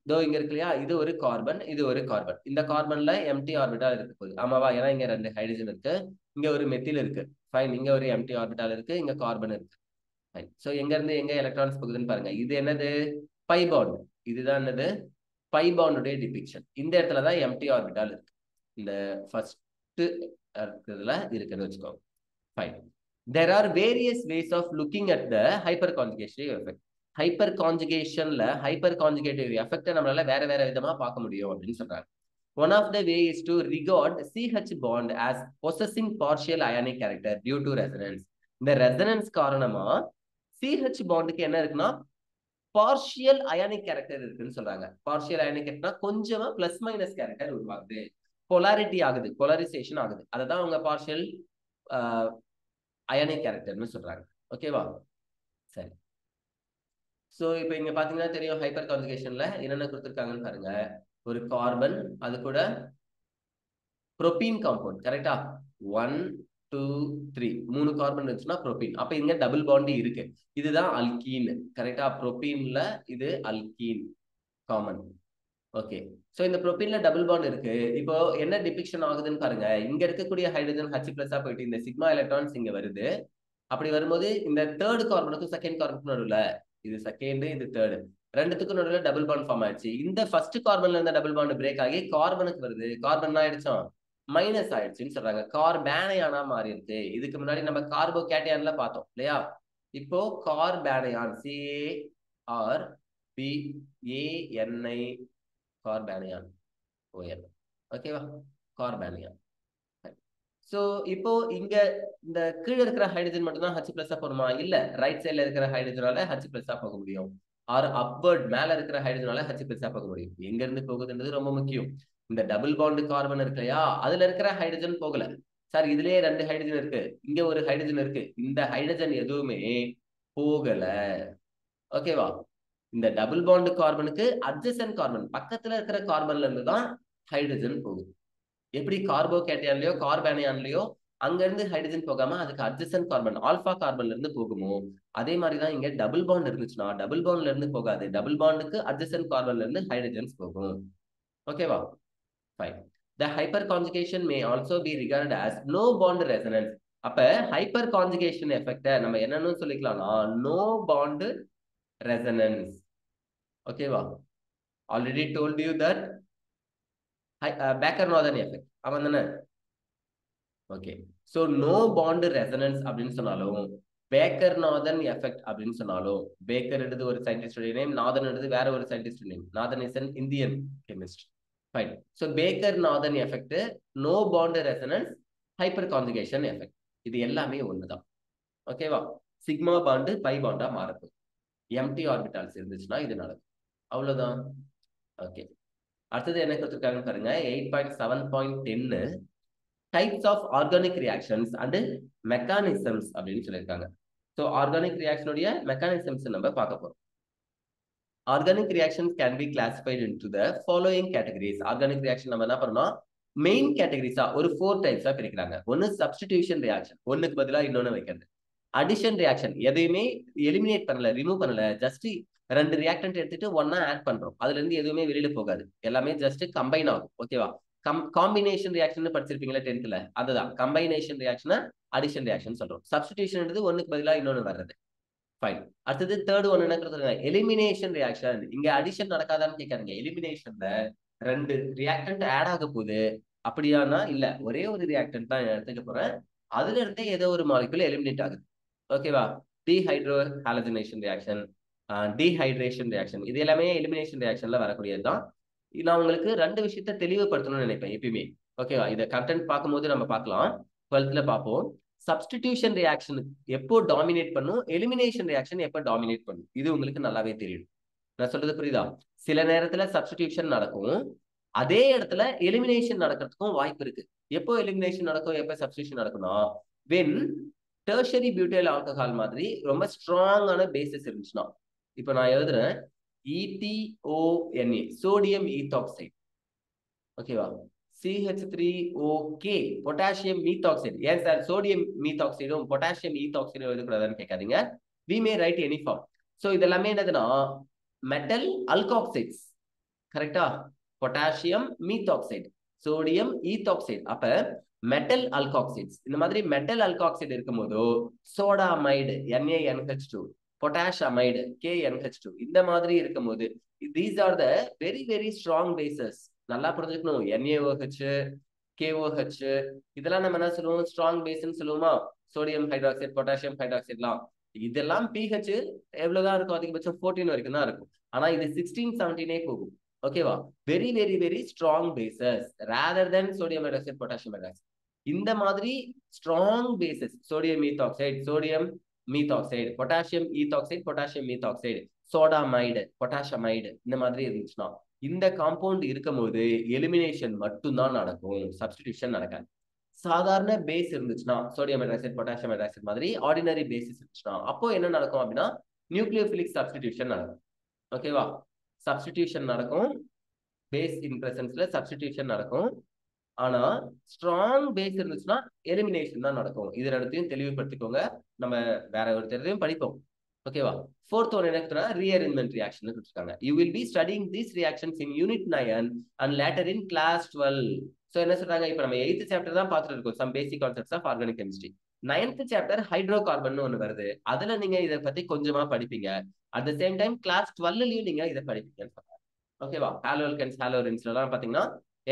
இதோ இங்க இருக்கு இல்லையா, இது ஒரு கார்பன், இது ஒரு கார்பன். இந்த கார்பன்ல எம்டி ஆர்பிட்டால் இருக்கு போகுது, ஆமாவா? ஏன்னா இங்க 2 ஹைட்ரஜன் இருக்கு, இங்க ஒரு மெத்தில் இருக்கு, ஃபைன், இங்க ஒரு எம்டி ஆர்பிட்டால் இருக்கு, இங்க கார்பன் இருக்கு, ஃபைன். சோ எங்க இருந்து எங்க எலக்ட்ரான்ஸ் போகுதுன்னு பாருங்க. இது என்னது? Pi bond. இதுதான் என்னது? பை பாண்டுடைய டிபிக்ஷன். இந்த இடத்துலதான் எம்டி ஆர்பிட்டால் இருக்கு, இந்த ஃபர்ஸ்ட் இருக்குதுல இருக்குன்னு வச்சுக்கோங்க. Fine. There are various ways of looking at the hyperconjugative effect. ஹைப்பர் கான்ஜுகேஷன்ல ஹைப்பர் கான்ஜுகேட்டிவ் எஃபெக்ட் நம்மளால வேற வேற விதமா பார்க்க முடியும் அப்படின்னு சொல்றாங்க. One of the way is to regard CH bond as possessing partial ionic character due to resonance. இந்த ரெசனன்ஸ் காரணமா CH பாண்டுக்கு என்ன இருக்குன்னா பார்ஷியல் அயானிக் கேரக்டர் இருக்குன்னு சொல்றாங்க. பார்ஷியல் அயானிக் கேரக்டர்னா கொஞ்சமா பிளஸ் மைனஸ் கேரக்டர் உருவாகுது, போலாரிட்டி ஆகுது, போலரைசேஷன் ஆகுது, அததான் அவங்க பார்ஷியல் அயானிக் கேரக்டர்னு சொல்றாங்க. ஓகேவா? சரி, சோ இப்போ இங்க பாத்தீங்கன்னா தெரியும் ஹைப்பர் கான்ஜுகேஷன்ல என்னென்ன கொடுத்துருக்காங்கன்னு பாருங்க. ஒரு கார்பன், அது கூட புரோபீன் காம்பவுண்ட், கரெக்டா? 1 2 3 3 கார்பன் இருந்துச்சுன்னா புரோபீன். அப்ப இங்க டபுள் பாண்ட் இருக்கு, இதுதான் அல்கீன், கரெக்டா? புரோபீன்ல இது அல்கீன் காமன். ஓகே, சோ இந்த புரோபீன்ல டபுள் பாண்ட் இருக்கு. இப்போ என்ன டிபிக்ஷன் ஆகுதுன்னு பாருங்க. இங்க இருக்கக்கூடிய ஹைட்ரஜன் H+ போயிட்டு இந்த சிக்மா எலக்ட்ரான்ஸ் இங்க வருது. அப்படி வரும்போது இந்த தேர்ட் கார்பனுக்கும் செகண்ட் கார்பனுக்கும் நடுவுல, இது செகண்ட், இது தேர்ட், ரெண்டுத்துக்கும் நடுவுல டபுள் பாண்ட் ஃபார்ம் ஆயிடுச்சு. இந்த ஃபர்ஸ்ட் கார்பன்ல இருந்த டபுள் பாண்ட் பிரேக் ஆகி கார்பனுக்கு வருது. கார்பன் ஆயிடுச்சோம், மைனஸ் ஆயிடுச்சுன்னு சொல்றாங்க. கார்பேனயானா மாறி இருக்கு. இதுக்கு முன்னாடி நம்ம கார்போ கேட்டையான்ல பார்த்தோம் இல்லையா? இப்போ கார்பேனயான் CARBANI கார்பேனயான் ON. ஓகேவா? கார்பேனயான். சோ இப்போ இங்க இந்த கீழே இருக்கிற ஹைட்ரஜன் மட்டும்தான் H பிளஸ் போகணுமா? இல்ல, ரைட் சைட்ல இருக்கிற ஹைட்ரஜனால H பிளஸ் போக முடியும். ஆர் அப்வர்ட் மேல இருக்கிற ஹைட்ரஜனால H பிளஸ் போக முடியும். எங்க இருந்து போகுதுன்றது ரொம்ப முக்கியம். இந்த டபுள் பாண்ட் கார்பன் இருக்கு இல்லையா, அதுல இருக்கிற ஹைட்ரஜன் போகல. சார் இதுலயே 2 ஹைட்ரஜன் இருக்கு, இங்க ஒரு ஹைட்ரஜன் இருக்கு, இந்த ஹைட்ரஜன் எதுவுமே போகல. ஓகேவா? இந்த டபுள் பாண்ட் கார்பனுக்கு அட்ஜசன்ட் கார்பன் பக்கத்துல இருக்கிற கார்பன்ல இருந்து தான் ஹைட்ரஜன் போகுது. எப்படி கார்போ கேட்டையான்லயோ கார்பேனயான்லயோ அங்க இருந்து ஹைட்ரஜன் போகாம அதுக்கு அட்ஜசன்ட் கார்பன் ஆல்பா கார்பன்ல இருந்து போகுமோ, அதே மாதிரிதான் இங்க டபுள் பாண்ட் இருந்துச்சுன்னா டபுள் பாண்ட்ல இருந்து போகாது, டபுள் பாண்டுக்கு அட்ஜசன்ட் கார்பன்ல இருந்து ஹைட்ரஜன்ஸ் போகும். ஓகேவா? Fine. The hyperconjugation may also be regarded as no bond resonance. அப்ப ஹைப்பர் கான்ஜுகேஷன் எஃபெக்ட நம்ம என்னன்னு சொல்லிக்கலாம்னா நோ பாண்ட் ரெசனன்ஸ். ஓகேவா? Already told you that Baker Nathan effect அவன் தானே? Okay. So no bond resonance அப்படின்னு சொன்னாலும் பேக்கர் நார்டன் எஃபெக்ட் அப்படின்னு சொன்னாலும், பேக்கர் எடுத்து ஒரு சயின்டிஸ்டோட நேம், நார்தன் எடுத்து வேற ஒரு scientist name. Nathan is an Indian chemist. Fine. So Baker Nathan effect, no bond resonance, hyper conjugation effect, இது எல்லாமே ஒண்ணுதான். ஓகேவா? சிக்மா பாண்டு பை பாண்டா மாறுது. எம்டி ஆர்பிட்டால்ஸ் இருந்துச்சுன்னா இது நடக்கும். அவ்வளவுதான். ஓகே. அடுத்தது என்ன கொடுத்துருக்காங்கன்னு பாருங்க. 8.7.10 types of organic reactions and mechanisms அப்படின்னு சொல்லியிருக்காங்க. ஸோ ஆர்கானிக் ரியாக்ஷனுடைய மெக்கானிசம்ஸ் நம்ம பார்க்க போறோம். Organic reactions can be classified into the following categories. Organic reaction நம்ம என்ன பண்ணோம், மெயின் கேட்டகரிஸா ஒரு 4 டைப்ஸா பிரிக்கிறாங்க. ஒன்னு சப்ஸ்டிடியூஷன் ரியாக்ஷன், ஒண்ணுக்கு பதிலா இன்னொன்னு வைக்கிறது. அடிஷன் ரியாக்ஷன், எதையுமே எலிமினேட் பண்ணல, ரிமூவ் பண்ணல, ஜஸ்ட் 2 ரியாக்டன்ட் எடுத்துட்டு ஒன்னா ஆட் பண்றோம், அதுல இருந்து எதுவுமே வெளியில போகாது, எல்லாமே ஜஸ்ட் கம்பைன் ஆகும். ஓகேவா? காம்பினேஷன் ரியாக்ஷன் படிச்சிருப்பீங்களா 10th, அதுதான் கம்பைனேஷன் ரியாக்ஷன், அடிஷன் ரியாக்ஷன் சொல்றோம். சப்ஸ்டிடியூஷன் ஒண்ணுக்கு பதிலா இன்னொன்னு வர்றது. ஃபைன். அடுத்தது தேர்ட் ஒன் என்ன கொடுத்துருங்க, எலிமினேஷன் ரியாக்ஷன். இங்க அடிஷன் நடக்காதான்னு கேட்காதீங்க. எலிமினேஷன்ல 2 ரியாக்டன்ட் ஆட் ஆக போகுது, அப்படியானா இல்ல, ஒரே ஒரு ரியாக்டன்ட் தான் எடுத்துக்க போறேன், அதுல இருந்தே ஏதோ ஒரு மாலிகுல் எலிமினேட் ஆகுது. ஓகேவா? டீஹைட்ரோ ஹாலஜனேஷன் ரியாக்ஷன், டீஹைட்ரேஷன் ரியாக்ஷன், இது எல்லாமே எலிமினேஷன் ரியாக்ஷன்ல வரக்கூடியதுதான். நான் உங்களுக்கு 2 விஷயத்த தெளிவுபடுத்தணும்னு நினைப்பேன் எப்பயுமே. ஓகேவா? இதை கண்டென்ட் பார்க்கும்போது நம்ம பார்க்கலாம், 12th பார்ப்போம். சப்ஸ்டிடியூஷன் ரியாக்ஷன் எப்போ டாமினேட் பண்ணும், எலிமினேஷன் ரியாக்ஷன் எப்போ டாமினேட் பண்ணும், இது உங்களுக்கு நல்லாவே தெரியும். நான் சொல்றது புரியுதா? சில நேரத்துல சப்ஸ்டிடியூஷன் நடக்கும், அதே இடத்துல எலிமினேஷன் நடக்கிறதுக்கும் வாய்ப்பு இருக்கு. எப்போ எலிமினேஷன் நடக்கும், எப்போ சப்ஸ்டிடியூஷன் நடக்கும்னா when டெர்ஷரி பியூட்டைல் ஆல்கஹால் மாதிரி ரொம்ப ஸ்ட்ராங்கான பேசிஸ் இருந்துச்சுன்னா. இப்போ நான் எழுதுறேன் ETONA, சோடியம் ஈத்தாக்சைடு. ஓகேவா? CH3OK, potassium methoxide. ஏன் சார் சோடியம் மீத்தாக்சைடும் பொட்டாசியம் ஈத்தாக்சைடும் எழுதக்கூடாதுன்னு கேட்காதீங்க. we may write any form. So இதெல்லாமே என்னதுன்னா மெட்டல் அல்காக்சைட்ஸ். கரெக்டா? Potassium methoxide, sodium ethoxide. அப்ப மெட்டல் அல்காக்சைட்ஸ், இந்த மாதிரி மெட்டல் அல்காக்சைடு இருக்கும்போது சோடாமைடு NaNH2, பொட்டாஷமைடு KNH2, இந்த மாதிரி இருக்கும்போது these are the very very strong bases. நல்லா புரிஞ்சுக்கணும். NaOH, KOH, இதெல்லாம் நம்ம என்ன சொல்லுவோம், ஸ்ட்ராங் பேஸ்ன்னு சொல்லுவோமா? சோடியம் ஹைட்ராக்சைடு, பொட்டாசியம் ஹைட்ராக்சைட்லாம், இதெல்லாம் pH எவ்வளவுதான் இருக்கும், அதிகபட்சம் 14 வரைக்கும் தான் இருக்கும். ஆனா இது 16, 17 போகும். ஓகேவா? Very very very strong bases rather than sodium hydroxide, potassium hydroxide. இந்த மாதிரி strong bases, sodium methoxide, sodium methoxide, potassium ethoxide, potassium methoxide, sodamide, potassamide, இந்த மாதிரி இருந்துச்சுன்னா இந்த காம்பவுண்ட் இருக்கும்போது எலிமினேஷன் மட்டும்தான் நடக்கும், சப்ஸ்டிடியூஷன் நடக்காது. சாதாரண பேஸ் இருந்துச்சுன்னா, சோடியம் ஹைட்ராக்சைடு, பொட்டாசியம் ஹைட்ராக்சைடு மாதிரி ஆர்டினரி பேசிஸ் இருந்துச்சுன்னா அப்போ என்ன நடக்கும் அப்படின்னா நியூக்ளியோபிலிக் சப்ஸ்டிடியூஷன் நடக்கும். ஓகேவா? சப்ஸ்டிடியூஷன் நடக்கும், பேஸ் இன் பிரசன்ஸ்ல சப்ஸ்டிடியூஷன் நடக்கும். ஆனா ஸ்ட்ராங் பேஸ் இருந்துச்சுன்னா எலிமினேஷன் தான் நடக்கும். இது ரெண்டுத்தையும் தெளிவுபடுத்திக்கோங்க, நம்ம வேற ஒரு தெரியும் படிப்போம். ஓகேவா? ஃபோர்த் ஒன் என்ன, ரீஅரேஞ்ச்மெண்ட் ரியாக்ஷன் கொடுத்திருக்காங்க. You will be studying these reactions in unit 9 and later in class 12. So என்ன சொல்றாங்க, இப்போ நம்ம 8th சாப்டர் தான் பார்த்துட்டு இருக்கோம், some basic concepts of organic chemistry. 9th chapter hydrocarbon ஒன்று வருது, அதுல நீங்க இதை பத்தி கொஞ்சமா படிப்பீங்க. At the same time class 12லயும் நீங்க இதை படிப்பீங்கன்னு சொல்றாங்க. ஓகேவா? ஹாலோல்கன்ஸ், ஹாலோரின்ஸ்ல எல்லாம் பாத்தீங்கன்னா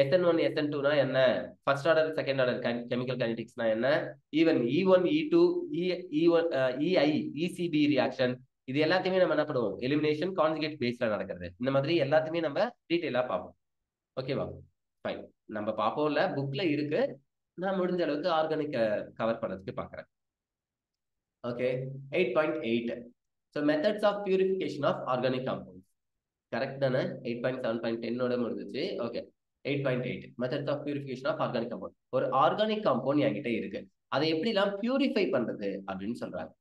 SN1 SN2னா என்ன, first order second order chemical கைனடிக்ஸ்னா என்ன, even E1 E2 E1 EI ECB reaction, இது எல்லாத்தையுமே நம்ம என்ன பண்ணுவோம், எலிமினேஷன் கான்ஜுகேட் பேஸ்ல நடக்கிறது. இந்த மாதிரி எல்லாத்தையுமே நம்ம டீடைலா பார்ப்போம். ஓகேவா, ஃபைன். நம்ம பார்ப்போம் இல்ல, புக்ல இருக்கு, நான் முடிஞ்ச அளவுக்கு ஆர்கானிக் கவர் பண்ணதுக்கு பார்க்குறேன். Okay, 8.8. So methods of purification of organic compounds. Correct தானே? 8.7.10 முடிஞ்சிச்சு. Okay, 8.8 methods of purification of organic compound. ஒரு ஆர்கானிக் காம்பவுண்ட் என்கிட்ட இருக்கு, அதை எப்படிலாம் பியூரிஃபை பண்றது அப்படின்னு சொல்றாங்க.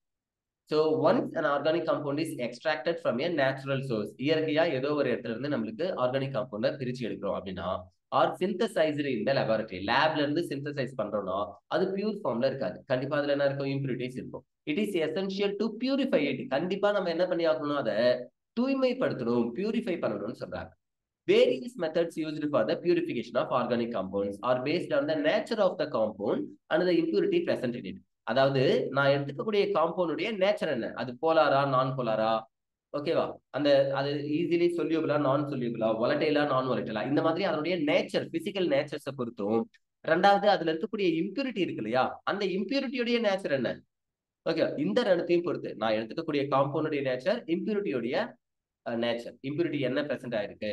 So once an organic compound is extracted from a natural source, இயற்கையா ஏதோ ஒரு இடத்துல இருந்து நம்மளுக்கு ஆர்கானிக் காம்பவுண்டை பிரிச்சு எடுக்கிறோம் அப்படின்னா, ஆர் சிந்தசைஸ்டு இன் த லேபரட்டரி, லேப்ல இருந்து சிந்தசைஸ் பண்றோம்னா அது பியூர் ஃபார்ம்ல இருக்காது. கண்டிப்பா அதுல என்ன இருக்கும், இம்பியூரிட்டிஸ் இருக்கும். It is essential to purify it, கண்டிப்பா நம்ம என்ன பண்ணி ஆகணும், அதை தூய்மைப்படுத்தணும், பியூரிஃபை பண்ணணும்னு சொல்றாங்க. Various methods used for the purification of organic compounds are based on the nature of the compound and the impurity present in it. அதாவது நான் எடுத்துக்கக்கூடிய காம்பவுண்டுடைய நேச்சர் என்ன, அது போலாரா நான் போலாரா, ஓகேவா, அந்த அது ஈஸிலி சொல்யூபிளா நான் சொல்யூபிளா, வொலட்டைலா நான் வொலட்டைலா, இந்த மாதிரி அதனுடைய நேச்சர் பிசிக்கல் நேச்சர்ஸை பொறுத்தும். ரெண்டாவது அதுல இருக்கக்கூடிய இம்பியூரிட்டி இருக்கு இல்லையா, அந்த இம்பியூரிட்டியோடைய நேச்சர் என்ன, ஓகே, இந்த ரெண்டுத்தையும் பொறுத்து நான் எடுத்துக்கக்கூடிய காம்பவுண்டுடைய நேச்சர், இம்பியூரிட்டியோடைய நேச்சர், இம்பியூரிட்டி என்ன பிரசன்ட் ஆயிருக்கு,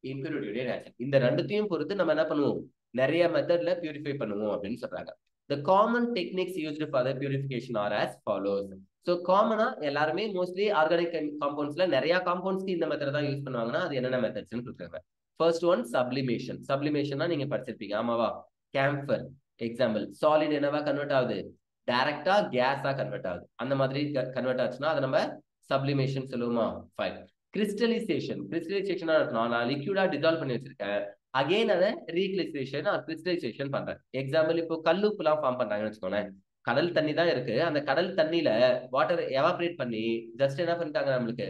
இம்பியூரிட்டியோடைய நேச்சர், இந்த ரெண்டுத்தையும் பொறுத்து நம்ம என்ன பண்ணுவோம், நிறைய மெத்தட்ல பியூரிஃபை பண்ணுவோம் அப்படின்னு சொல்றாங்க. The common techniques used for the purification are as follows. So காமனா எல்லாருமே மோஸ்ட்லி ஆர்கானிக் காம்பவுண்ட்ஸ்ல நிறைய காம்பவுண்ட்ஸ்க்கு இந்த மெத்தட் தான் யூஸ் பண்ணுவாங்கன்னா அது என்னென்ன மெத்தட்ஸ்னு கொடுக்குறாங்க. First one sublimation. சப்ளிமேஷன்னா நீங்க படிச்சிருப்பீங்க, ஆமாவா, கேம்ஃபர் எக்ஸாம்பிள். சாலிட் என்னவா கன்வெர்ட் ஆகுது, டைரக்டா கேஸா கன்வெர்ட் ஆகுது. அந்த மாதிரி கன்வெர்ட் ஆச்சுன்னா அதை நம்ம சப்ளிமேஷன் சொல்லுவோமா, ஃபைன். கிறிஸ்டலைசேஷன். கிறிஸ்டலைசேஷனா நான் லிக்யூடா டிசால்வ் பண்ணி வச்சிருக்கேன், அகைன் அதை ரீகிறிஸ்டலைசேஷன் ஆர் கிறிஸ்டலைசேஷன் பண்றேன். எக்ஸாம்பிள் இப்போ கல்லுப்பு எல்லாம் ஃபார்ம் பண்றாங்கன்னு வச்சுக்கோங்களேன், கடல் தண்ணி தான் இருக்கு, அந்த கடல் தண்ணியில வாட்டர் எவாபரேட் பண்ணி ஜஸ்ட் என்ன பண்ணிட்டாங்க, நம்மளுக்கு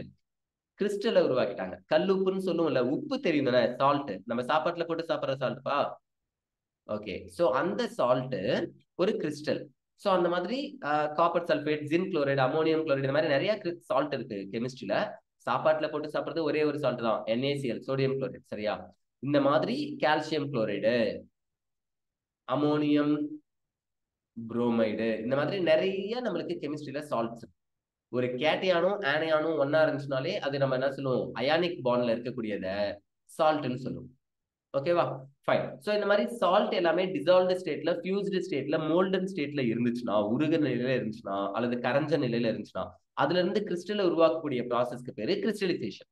கிறிஸ்டலை உருவாக்கிட்டாங்க. கல்லுப்புன்னு சொல்லுவோம்ல, உப்பு தெரியும் தானே, சால்ட், நம்ம சாப்பாட்டுல போட்டு சாப்பிட்ற சால்ட்பா. ஓகே, ஸோ அந்த சால்ட் ஒரு கிறிஸ்டல். ஸோ அந்த மாதிரி copper sulphate, zinc chloride, ammonium chloride, இந்த மாதிரி நிறைய சால்ட் இருக்கு கெமிஸ்ட்ரியில. சாப்பாட்டுல போட்டு சாப்பிட்றது ஒரே ஒரு சால்ட் தான், NaCl, சோடியம் குளோரைடு, சரியா. இந்த மாதிரி கால்சியம் குளோரைடு, அமோனியம் புரோமைடு, இந்த மாதிரி நிறைய நம்மளுக்கு கெமிஸ்ட்ரியில சால்ட்ஸ். ஒரு கேட்டையானும் ஆனையானும் ஒன்னா இருந்துச்சுனாலே அது நம்ம என்ன சொல்லுவோம், அயானிக் பாண்ட்ல இருக்கக்கூடியத சால்ட்னு சொல்லுவோம். ஓகேவா, ஃபைன். ஸோ இந்த மாதிரி சால்ட் எல்லாமே டிசால்வ்டு ஸ்டேட்ல, ஃபியூஸ்டு ஸ்டேட்ல, மோல்டன் ஸ்டேட்ல இருந்துச்சுன்னா, உருக நிலையில இருந்துச்சுன்னா, அல்லது கரைஞ்ச நிலையில இருந்துச்சுன்னா, அதுல இருந்து கிறிஸ்டலை உருவாக்கக்கூடிய ப்ராசஸ்க்கு பேரு கிறிஸ்டலைசேஷன்.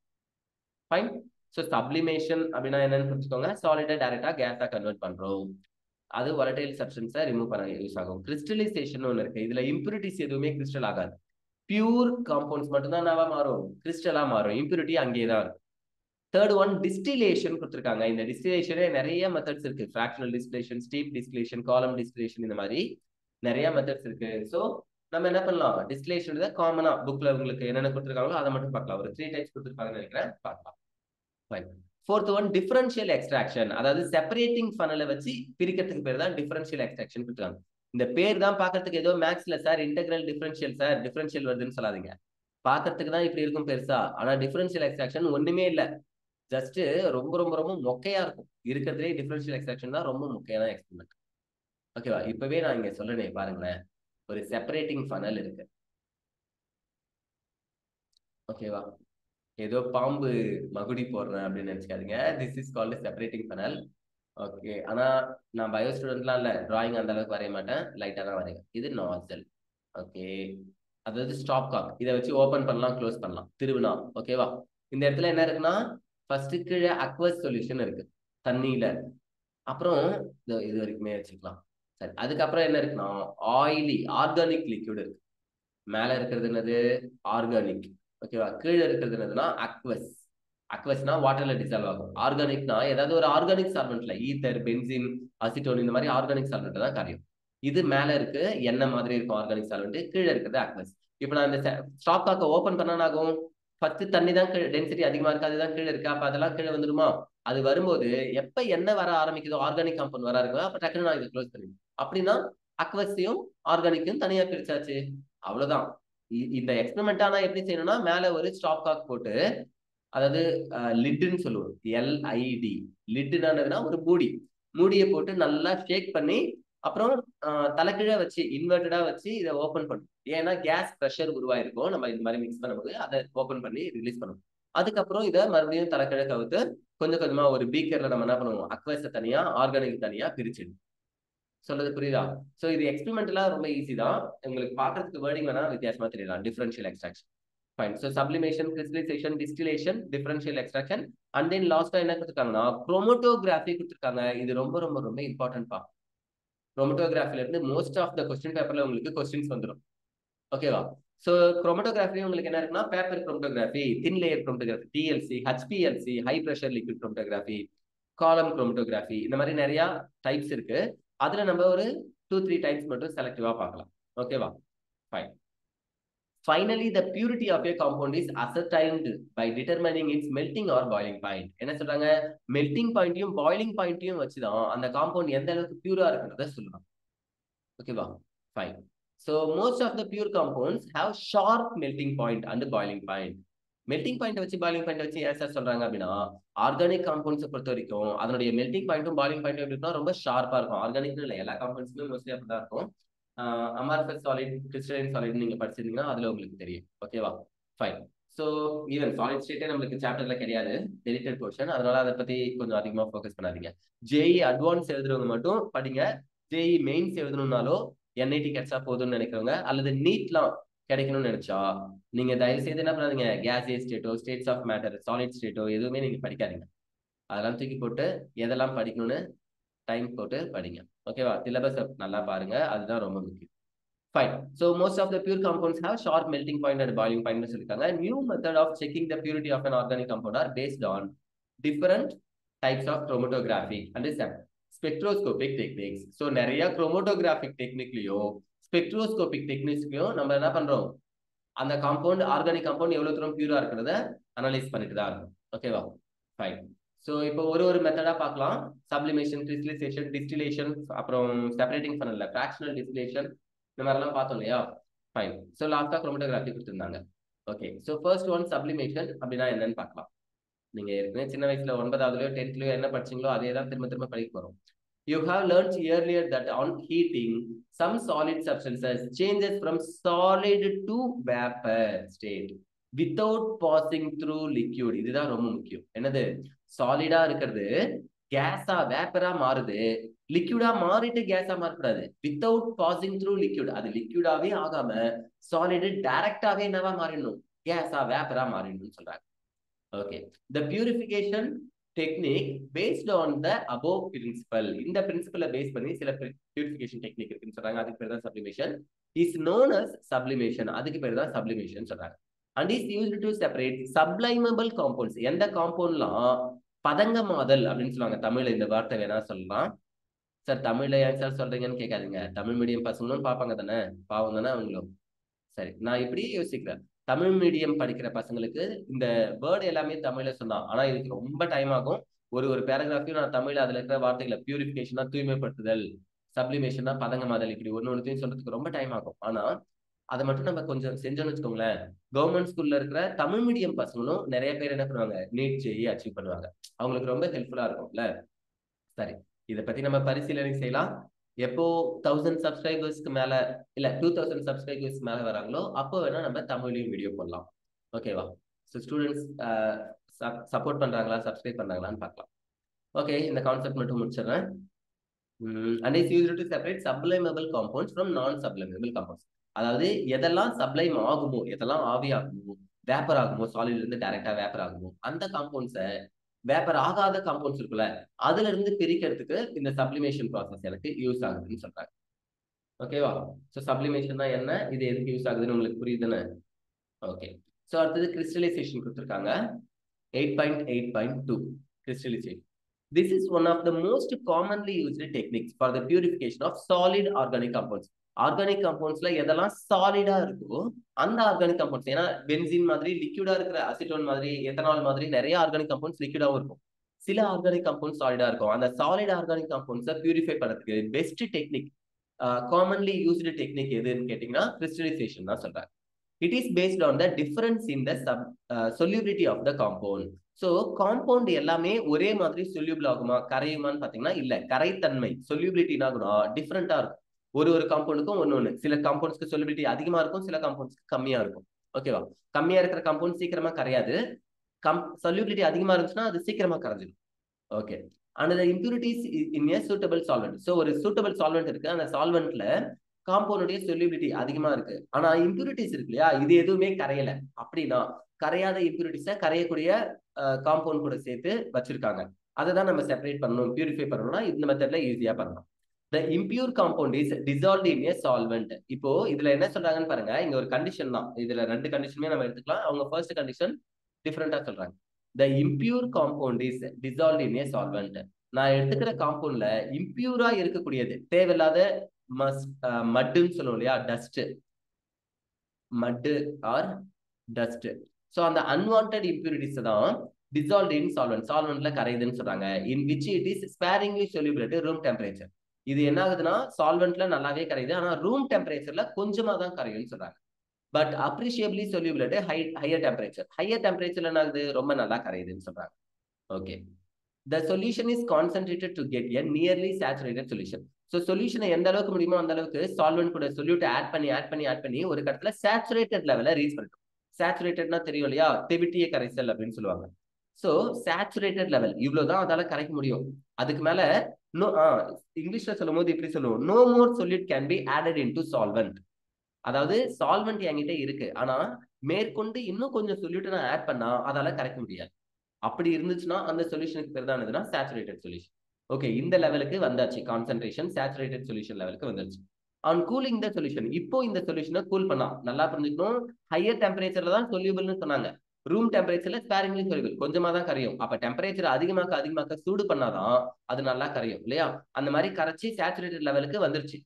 ஃபைன். ஸோ சப்ளிமேஷன் அப்படின்னா என்னன்னு புரிஞ்சுக்கோங்க, சாலிடா டைரக்டா கேஸா கன்வெர்ட் பண்றோம், அது வாலடைல் சப்ஸ்டன்ஸை ரிமூவ் பண்ண யூஸ் ஆகும். கிறிஸ்டலைசேஷன் ஒன்று இருக்கு, இதுல இம்பியூரிட்டிஸ் எதுவுமே கிறிஸ்டல் ஆகாது, பியூர் காம்பவுண்ட்ஸ் மட்டும்தான் என்னவா மாறும், கிறிஸ்டலா மாறும், இம்பியூரிட்டி அங்கேயே தான் இருக்கும். தேர்ட் ஒன் டிஸ்டிலேஷன் கொடுத்துருக்காங்க. இந்த டிஸ்டிலேஷனே நிறைய மெத்தட்ஸ் இருக்கு, ஃபிராக்ஷனல் டிஸ்டிலேஷன், ஸ்டீப் டிஸ்டிலேஷன், காலம் டிஸ்டிலேஷன், இந்த மாதிரி நிறைய மெத்தட்ஸ் இருக்கு. ஸோ நம்ம என்ன பண்ணலாம், டிஸ்டிலேஷன் காமனா புக்ல உங்களுக்கு என்னென்ன கொடுத்துருக்காங்களோ அதை மட்டும் பார்க்கலாம். ஒரு 3 டைப்ஸ் கொடுத்துருப்பாங்கன்னு நினைக்கிறேன், பார்க்கலாம். ஃபோர்த் ஒன் டிஃபரன்ஷியல் எக்ஸ்ட்ராக்ஷன், அதாவது செப்பரேட்டிங் ஃபனலை வச்சு பிரிக்கிறதுக்கு பேர் தான் டிஃபரன்ஷியல் எக்ஸ்ட்ராக்ஷன் கொடுத்துருக்காங்க. இந்த பேர் தான் பார்க்கறதுக்கு ஏதோ மேக்ஸ்ல sir integral differential sir differential வருதுன்னு சொல்லாதீங்க, பார்க்கறதுக்கு தான் இப்படி இருக்கும் பெருசா, ஆனா டிஃபரன்ஷியல் எக்ஸ்ட்ராக்ஷன் ஒண்ணுமே இல்லை, ஜஸ்ட் ரொம்ப ரொம்ப ரொம்ப மொக்கையா இருக்கும். இருக்கிறதுலே டிஃபரன்ஷியல் எக்ஸ்ட்ராக்ஷன் தான் ரொம்ப மொக்கையான எக்ஸ்பெரிமெண்ட். ஓகேவா, இப்பவே நான் இங்க சொல்றேன் பாருங்களேன், ஒரு செப்பரேட்டிங் ஃபனல் இருக்கு, ஓகேவா, ஏதோ பாம்பு மகுடி போடுறேன் அப்படின்னு நினைச்சுக்காதீங்க, this is called separating funnel. Okay, ஆனா நான் பயோ ஸ்டூடெண்ட்லாம் இல்ல, டிராயிங் அந்த அளவுக்கு வரைய மாட்டேன், லைட்டா தான் வரையும். இது நாசல், ஓகே, அதாவது ஸ்டாப் காக், இதை வச்சு ஓபன் பண்ணலாம் க்ளோஸ் பண்ணலாம், திருவினா. ஓகேவா, இந்த இடத்துல என்ன இருக்குன்னா, ஃபர்ஸ்ட் கீழே அக்வஸ் சொல்யூஷன் இருக்கு தண்ணியில, அப்புறம் இது வரைக்குமே வச்சுக்கலாம். சரி, அதுக்கப்புறம் என்ன இருக்குன்னா ஆயிலி ஆர்கானிக் லிக்விட் இருக்கு. மேல இருக்கிறது என்னது, ஆர்கானிக். ஓகேவா, கீழே இருக்கிறது என்னதுன்னா அக்வஸ். அக்வஸ்னா வாட்டர்ல டிசால்வ் ஆகும், ஆர்கானிக்னா ஏதாவது ஒரு ஆர்கானிக் சால்வெண்ட்ல, ஈத்தர், பென்சின், அசிட்டோன், இந்த மாதிரி ஆர்கானிக் சால்வெண்ட் தான் காரியம். இது மேல இருக்கு எண்ணெய் மாதிரி இருக்கும் ஆர்கானிக் சால்வெண்ட், கீழே இருக்கிறது அக்வஸ். இப்போ நான் இந்த ஸ்டாப் காக்க ஓபன் பண்ணா ஆகும், ஃபர்ஸ்ட் தண்ணி தான் டென்சிட்டி அதிகமா இருக்கு, அதுதான் கீழே இருக்கு, அப்ப அதெல்லாம் கீழே வந்துருமா. அது வரும்போது எப்ப எண்ணெய் வர ஆரம்பிக்குதோ, ஆர்கானிக் காம்பவுண்ட் வர ஆரம்பிக்கும், அப்ப டக்குனு நான் இதை க்ளோஸ் பண்ணிடுவேன். அப்படின்னா அக்வஸையும் ஆர்கானிக்கும் தனியா பிரிச்சாச்சு, அவ்வளவுதான். இந்த எக்ஸ்பெரிமெண்ட் ஆனா எப்படி செய்யணும்னா, மேல ஒரு ஸ்டாப் காக் போட்டு அதாவது லிட்னு சொல்லுவோம், LID. லிட்னா ஒரு மூடியை போட்டு நல்லா ஷேக் பண்ணி அப்புறம் தலைக்கீழ வச்சு இன்வெர்டடா வச்சு இதை ஓபன் பண்ணும். ஏன்னா கேஸ் ப்ரெஷர் உருவாயிருக்கும், நம்ம இந்த மாதிரி மிக்ஸ் பண்ணும்போது அதை ஓபன் பண்ணி ரிலீஸ் பண்ணுவோம். அதுக்கப்புறம் இதை மறுபடியும் தலைக்கீழ கவுத்து கொஞ்சம் கொஞ்சமா ஒரு பீக்கர்ல நம்ம என்ன பண்ணுவோம், அக்வஸை தனியா ஆர்கானிக் தனியா பிரிச்சிடும். சொல்றது புரியுதா? சோ இது எக்ஸ்பெரிமெண்டலா ரொம்ப ஈஸி தான். உங்களுக்கு பாக்குறதுக்கு வேர்டிங் வேணா வித்தியாசமா தெரியலாம். Differential extraction, fine. So sublimation, crystallisation, distillation, differential extraction, and then லாஸ்டா என்ன கொடுத்துருக்காங்கன்னா குரோமோட்டோகிராஃபி கொடுத்துருக்காங்க. இது ரொம்ப ரொம்ப ரொம்ப இம்பார்ட்டன்ட் பா. குரோமோட்டோகிராஃபில இருந்து மோஸ்ட் ஆஃப் த கொஸ்டின் பேப்பர்ல உங்களுக்கு கொஸ்டின்ஸ் வந்துடும். ஓகேவா? ஸோ குரோமோட்டோகிராஃபி உங்களுக்கு என்ன இருக்குன்னா paper chromatography, thin layer chromatography, TLC, HPLC, high pressure liquid chromatography, column chromatography, இந்த மாதிரி நிறைய டைப்ஸ் இருக்கு. அதுல நம்ம ஒரு 2-3 டைப்ஸ் மட்டும் செலக்டிவா பார்க்கலாம். ஓகேவா? Fine. Finally, the purity of a compound is ascertained by determining its melting or boiling point. என்ன சொல்றாங்க, மெல்டிங் பாயிண்ட்டையும் பாயிலிங் பாயிண்ட்டையும் வச்சுதான் அந்த காம்பவுண்ட் எந்த அளவுக்கு பியூரா இருக்கிறத சொல்லலாம். ஓகேவா? Fine. So most of the pure compounds have sharp melting point and boiling point. Melting point வச்சு பாயிலிங் பாயிண்ட் வச்சு ஏன் சார் சொல்றாங்க அப்படின்னா, ஆர்கானிக் காம்பவுண்ட்ஸை பொறுத்த வரைக்கும் அதனுடைய மெல்டிங் பாயிண்ட்டும் பாயிலிங் பாயிண்ட்டும் எப்படி இருக்குன்னா ரொம்ப ஷார்ப்பா இருக்கும். ஆர்கானிக் இல்லை, எல்லா காம்பவுண்ட்ஸுமே மோஸ்ட்லி அப்படிதான் இருக்கும். அமார்ஃபஸ் சாலிட், கிறிஸ்டலைன் சாலிட் நீங்க படிச்சிருந்தீங்கன்னா அதுல உங்களுக்கு தெரியும். ஓகேவா? ஃபைன். ஸோ ஈவன் சாலிட் ஸ்டேட்டே நம்மளுக்கு சாப்டர்ல கிடையாது, டெலிட்டட் போர்ஷன். அதனால அதை பத்தி கொஞ்சம் அதிகமா ஃபோக்கஸ் பண்ணாதீங்க. JEE அட்வான்ஸ் எழுதுறவங்க மட்டும் படிங்க. JEE மெயின்ஸ் எழுதணும்னாலோ NIT கிடைச்சா போதும்னு நினைக்கிறவங்க, அல்லது நீட்லாம் கிடைக்கணும்னு நினைச்சா நீங்க தயவு செய்து என்ன பண்ணாதீங்க, கேசியஸ் ஸ்டேட்டோ, ஸ்டேட்ஸ் ஆஃப் மேட்டர், சாலிட் ஸ்டேட்டோ எதுவுமே நீங்க படிக்காதீங்க. அதெல்லாம் தூக்கி போட்டு எதெல்லாம் படிக்கணும்னு டைம் போட்டு படிங்க. ஓகேவா? சிலபஸ் நல்லா பாருங்க, அதுதான் ரொம்ப முக்கியம். Fine. So most of the pure compounds have sharp melting point and boiling point சொல்லியிருக்காங்க. New method of checking the purity of an organic compound are based on different types of chromatography and spectroscopic techniques. So நிறைய chromatographic டெக்னிக்லயும் spectroscopic டெக்னிக்ஸ்லயும் நம்ம என்ன பண்றோம், அந்த compound organic compound எவ்வளவு தூரம் பியூரா இருக்கிறத analyse பண்ணிட்டு தான் இருக்கும். ஓகேவா? ஃபைன். ஸோ இப்போ ஒரு மெத்தடா பார்க்கலாம். சப்ளிமேஷன், கிறிஸ்டலைசேஷன், டிஸ்டிலேஷன், அப்புறம் செப்பரேட்டிங் பண்ணல ஃபிராக்ஷனல் டிஸ்டிலேஷன், இந்த மாதிரிலாம் பார்த்தோம் இல்லையா? ஃபைன். ஸோ லாஸ்டா குரோமோட்டோகிராஃபி கொடுத்துருந்தாங்க. Okay. So first one sublimation அப்படின்னா என்னன்னு பார்க்கலாம். நீங்க ஏற்கனவே சின்ன வயசுல 9ஆவதுலயோ 10த்லயோ என்ன படிச்சீங்களோ அதே தான் திரும்ப திரும்ப படிக்க போறோம். You have learned earlier that on heating, some solid substances changes from solid to vapor state without passing through liquid. இதுதான் ரொம்ப முக்கியம். என்னது, சாலிடா இருக்கிறது கேஸா வேப்பரா மாறுது, லிக்விடா மாறிட்டு கேஸா மாறக்கூடாது. வித்தவுட் பாசிங் த்ரூ லிக்விட், அது லிக்விடாவே ஆகாம சாலிட் டைரக்டாவே என்னவா மாறிடணும், கேஸா வேப்பரா மாறிடணும்னு சொல்றாங்க. Okay. The purification technique based on the above principle, இந்த பிரின்சிபலை பேஸ் பண்ணி சில பியூரிஃபிகேஷன் டெக்னிக் இருக்குன்னு சொல்றாங்க. அதுக்கு பேர் தான் sublimation. is known as sublimation, அதுக்கு பேர் தான் சப்ளிமேஷன் சொல்றாங்க. and is used to separate sublimable compounds. எந்த காம்பவுண்ட்லாம் பதங்கமாதல் அப்படின்னு சொல்லுவாங்க. தமிழ்ல இந்த வார்த்தை வேணா சொல்லலாம். சார் தமிழ்ல ஏன் சார் சொல்றீங்கன்னு கேட்காதீங்க, தமிழ் மீடியம் பசங்களும் பார்ப்பாங்க தானே, பாவம் தானே அவங்களும். சரி, நான் இப்படியே யோசிக்கிறேன், தமிழ் மீடியம் படிக்கிற பசங்களுக்கு இந்த வேர்டு எல்லாமே தமிழ்ல சொன்னா, ஆனா இதுக்கு ரொம்ப டைம் ஆகும். ஒரு பேராகிராஃபையும் நான் தமிழ்ல அதுல இருக்கிற வார்த்தைகளை பியூரிஃபிகேஷனா தூய்மைப்படுத்துதல், சப்ளிமேஷனா பதங்கமாதல், இப்படி ஒன்னொன்னுத்தையும் சொல்றதுக்கு ரொம்ப டைம் ஆகும். ஆனா அதை மட்டும் நம்ம கொஞ்சம் செஞ்சோம்னு வச்சுக்கோங்களேன், கவர்மெண்ட் ஸ்கூல்ல இருக்கிற தமிழ் மீடியம் பசங்களும் நிறைய பேர் என்ன பண்ணுவாங்க, நீட் JEE அச்சீவ் பண்ணுவாங்க. அவங்களுக்கு ரொம்ப ஹெல்ப்ஃபுல்லா இருக்கும்ல. சரி, இதை பத்தி நம்ம பரிசீலனை செய்யலாம். எப்போ 1000 சப்ஸ்கிரைபர்ஸ்க்கு மேல இல்ல 2000 சப்ஸ்கிரைபர்ஸ் மேல வராங்களோ அப்போ வேணா நம்ம தமிழ்லயும் வீடியோ போடலாம். ஓகேவா? ஸோ ஸ்டூடெண்ட்ஸ் சப்போர்ட் பண்றாங்களா, சப்ஸ்கிரைப் பண்றாங்களான்னு பார்க்கலாம். ஓகே, இந்த கான்செப்ட் மட்டும் முடிச்சிடுறேன். and is used to separate sublimable compounds from non-sublimable compounds. அதாவது எதெல்லாம் சப்ளைம் ஆகுமோ, எதெல்லாம் ஆவியாகுமோ, வேப்பர் ஆகுமோ, சாலிட்ல இருந்து டைரக்டா வேப்பர் ஆகுமோ, அந்த காம்பவுண்ட்ஸை வேப்பர் ஆகாத காம்பவுண்ட்ஸ் இருக்குல்ல அதுல இருந்து பிரிக்கிறதுக்கு இந்த சப்ளிமேஷன் ப்ராசஸ் எனக்கு யூஸ் ஆகுதுன்னு சொல்றாங்க. ஓகேவா? ஸோ சப்ளிமேஷன் தான் என்ன, இது எதுக்கு யூஸ் ஆகுதுன்னு உங்களுக்கு புரியுதுன்னு. ஓகே. ஸோ அடுத்தது கிறிஸ்டலைசேஷன் கொடுத்துருக்காங்க. 8.8.2 crystallization. This is one of the most commonly used techniques for the purification of solid organic compounds. ஆர்கானிக் கம்பவுண்ட்ஸ்ல எதெல்லாம் சாலிடா இருக்கோ அந்த ஆர்கானிக் கம்பவுண்ட்ஸ், ஏன்னா பென்சின் மாதிரி லிக்விடா இருக்கிற அசிட்டோன் மாதிரி எத்தனால் மாதிரி நிறைய ஆர்கானிக் கம்பவுண்ட்ஸ் லிக்விடாவும் இருக்கும். சில ஆர்கானிக் கம்பவுண்ட்ஸ் சாலிடா இருக்கும். அந்த சாலிட் ஆர்கானிக் கம்பவுண்ட்ஸை பியூரிஃபை பண்ணுறதுக்கு best technique, commonly used technique எதுன்னு கேட்டீங்கன்னா கிறிஸ்டலைசேஷன் தான் சொல்றாங்க. It is based on the difference in the solubility of the compound. So compound எல்லாமே ஒரே மாதிரி சொல்யூபிள் ஆகுமா, கரையுமான்னு பாத்தீங்கன்னா இல்ல. கரைத்தன்மை சொல்யூபிலிட்டினா கூட டிஃப்ரெண்டா இருக்கும். ஒரு காம்பவுண்டுக்கும் ஒன்னு சில காம்பவுண்ட்ஸ்க்கு சொல்யூபிலிட்டி அதிகமா இருக்கும், சில காம்பவுண்ட்ஸ்க்கு கம்மியா இருக்கும். ஓகேவா? கம்மியா இருக்கிற காம்பவுண்ட் சீக்கிரமா கரையாது, சொல்யூபிலிட்டி அதிகமா இருந்துச்சுன்னா அது சீக்கிரமா கரைஞ்சிடும். Okay. And the impurities in a suitable solvent. So ஒரு சூட்டபிள் சால்வெண்ட் இருக்கு, அந்த சால்வெண்ட்ல காம்பவுண்டுடைய சொல்யூபிலிட்டி அதிகமா இருக்கு, ஆனா இம்பியூரிட்டிஸ் இருக்கு இல்லையா, இது எதுவுமே கரையல. அப்படின்னா கரையாத இம்பியூரிட்டிஸை கரையக்கூடிய காம்பவுண்ட் கூட சேர்த்து வச்சிருக்காங்க. அதை தான் நம்ம செப்பரேட் பண்ணணும், பியூரிஃபை பண்ணணும்னா இந்த மெத்தட்ல ஈஸியா பண்ணலாம். The impure compound is dissolved in a solvent. இப்போ இதுல என்ன சொல்றாங்கன்னு பாருங்க, இங்க ஒரு கண்டிஷன் தான், இதுல ரெண்டு கண்டிஷனுமே நம்ம எடுத்துக்கலாம். அவங்க ஃபர்ஸ்ட் கண்டிஷன் டிஃபரெண்டா சொல்றாங்க. The impure compound is dissolved in a solvent. நான் எடுத்துக்கிற காம்பவுண்ட்ல இம்பியூரா இருக்கக்கூடியது, தேவையில்லாத மட்டுன்னு சொல்லுவோம் இல்லையா, டஸ்ட், மட்டு ஆர் டஸ்ட். ஸோ அந்த அன்வான்ட் இம்பியூரிட்டிஸ் தான் dissolved in solvent, சால்வெண்ட்ல கரையுதுன்னு சொல்றாங்க. in which it is sparingly soluble at room temperature. இது என்ன ஆகுதுன்னா சால்வெண்ட்ல நல்லாவே கரையுது, ஆனா ரூம் டெம்பரேச்சர்ல கொஞ்சமா தான் கரையும்னு சொல்றாங்க. But appreciably soluble at higher temperature, higher டெம்பரேச்சர்ல என்ன ஆகுது, ரொம்ப நல்லா கரையுதுன்னு சொல்றாங்க. Okay. The solution is concentrated to get a nearly saturated solution. So solution எந்த அளவுக்கு முடியுமோ அந்த அளவுக்கு சால்வெண்ட் கூட சொல்யூட் ஆட் பண்ணி ஒரு கட்டத்துல சேச்சுரேட்டட் லெவலை ரீச் பண்ணிடும். சேச்சுரேட்டட்னா தெரியும் இல்லையா, தெவிட்டிய கரைசல் அப்படின்னு சொல்லுவாங்க. ஸோ சேச்சுரேட்டட் லெவல் இவ்வளவுதான் அதால கரைக்க முடியும். அதுக்கு மேல நோ, இங்கிலீஷ்ல சொல்லும் போது இப்படி சொல்லுவோம், no more solute can be added into solvent. அதாவது சால்வெண்ட் என்கிட்ட இருக்கு, ஆனா மேற்கொண்டு இன்னும் கொஞ்சம் சொல்யூட்டை நான் ஆட் பண்ணா அதால கரைக்க முடியாது. அப்படி இருந்துச்சுன்னா அந்த சொல்யூஷனுக்கு பேர் தான் என்னதுன்னா சேச்சுரேட்டட் சொல்யூஷன். ஓகே, இந்த லெவலுக்கு வந்தாச்சு, கான்சென்ட்ரேஷன் சேச்சுரேட்டட் சொல்யூஷன் லெவலுக்கு வந்துருச்சு. ஆன் கூலிங் த சொல்யூஷன், இப்போ இந்த சொல்யூஷனை கூல் பண்ணா, நல்லா புரிஞ்சுக்கணும், ஹையர் டெம்பரேச்சர்ல தான் சொல்யூபிள்னு சொன்னாங்க. ரூம் டெம்பரேச்சர்ல ஸ்பேரிங்லி சொல்யூபிள், கொஞ்சமா தான் கரையும். அப்ப டெம்பரேச்சர் அதிகமாக்க சூடு பண்ணாதான் அது நல்லா கரையும் இல்லையா. அந்த மாதிரி கரைச்சி சேச்சுரேட்டட் லெவலுக்கு வந்துருச்சு.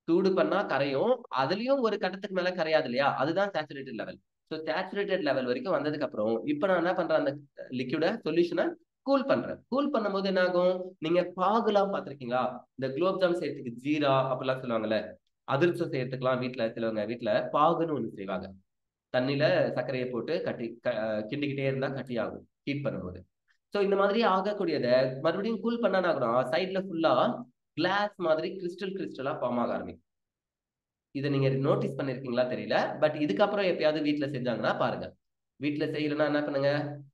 சூடு பண்ணா கரையும், அதுலயும் ஒரு கட்டத்துக்கு மேல கரையாது இல்லையா, அதுதான் saturated level. So saturated level வரைக்கும் வந்ததுக்கு அப்புறம் இப்போ நான் என்ன பண்றேன், அந்த லிக்விட சொல்யூஷனை கூல் பண்றேன். கூல் பண்ணும்போது என்ன ஆகும், நீங்க பாகுலாம் பார்த்திருக்கீங்களா, இந்த குலோப் ஜாம் செய்யறதுக்கு ஜீரா அப்படிலாம் சொல்லுவாங்கல்ல, அதிர்ஷ்டம் செய்யறதுக்குலாம் வீட்டுல சிலவங்க வீட்டுல பாகுன்னு ஒண்ணு செய்வாங்க. தண்ணியில சர்க்கரையை போட்டு கிண்டிக்கிட்டே இருந்தா கட்டி ஆகும் ஹீட் பண்ணும்போது. ஸோ இந்த மாதிரி ஆகக்கூடியதை மறுபடியும் கூல் பண்ணா ஆகணும், சைட்ல ஃபுல்லா கிளாஸ் மாதிரி கிறிஸ்டலா ஃபார்ம் ஆக ஆரம்பிக்கும். இதை நீங்க நோட்டீஸ் பண்ணிருக்கீங்களா தெரியல, பட் இதுக்கப்புறம் எப்பயாவது வீட்டுல செஞ்சாங்கன்னா பாருங்க. வீட்டுல செய்யலன்னா என்ன பண்ணுங்க,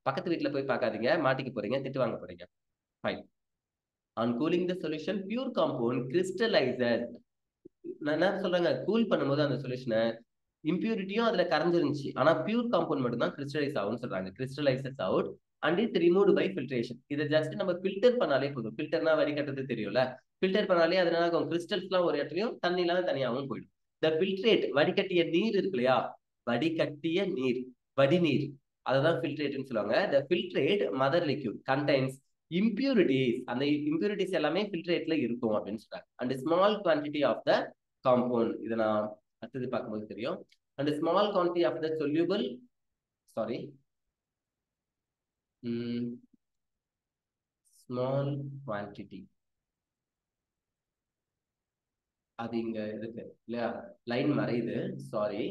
பக்கத்து வீட்டுல போய் பார்க்காதீங்க, மாட்டிக்க போறீங்க, திட்டு வாங்க போறீங்க. Fine. On cooling the solution pure compound crystallises. என்ன சொல்றாங்க, கூல் பண்ணும்போது அந்த சொல்யூஷனை இம்பியூரிட்டியும் அதுல கரைஞ்சிருந்துச்சு, ஆனா பியூர் காம்பவுண்ட் மட்டும் தான் கிறிஸ்டலைஸ் ஆகும்னு சொல்றாங்க. Crystallises out and it removed by filtration. இதை ஜஸ்ட் நம்ம ஃபில்டர் பண்ணாலே போதும். ஃபில்டர்னா வடிகட்டுறது தெரியும்ல, ஃபில்டர் பண்ணாலே அதனால கிறிஸ்டல்ஸ்லாம் ஒரு இடத்துலயும் தண்ணிலாம் தனியாகவும் போயிடும். த ஃபில்ட்ரேட், வடிகட்டிய நீர் இருக்கு இல்லையா, வடிகட்டிய நீர், வடிநீர், அததான் ஃபில்ட்ரேட்னு சொல்லுவாங்க. The filtrate mother liquid contains impurities, அந்த இம்பியூரிட்டிஸ் எல்லாமே ஃபில்ட்ரேட்ல இருக்கும் அப்படின்னு சொல்றாங்க. And small quantity of the compound, இதை நான் அடுத்தது பார்க்கும்போது தெரியும். And small quantity of the soluble, sorry, small quantity, அது இங்க இருக்கு இல்லையா, லைன் மறையுது, சாரி.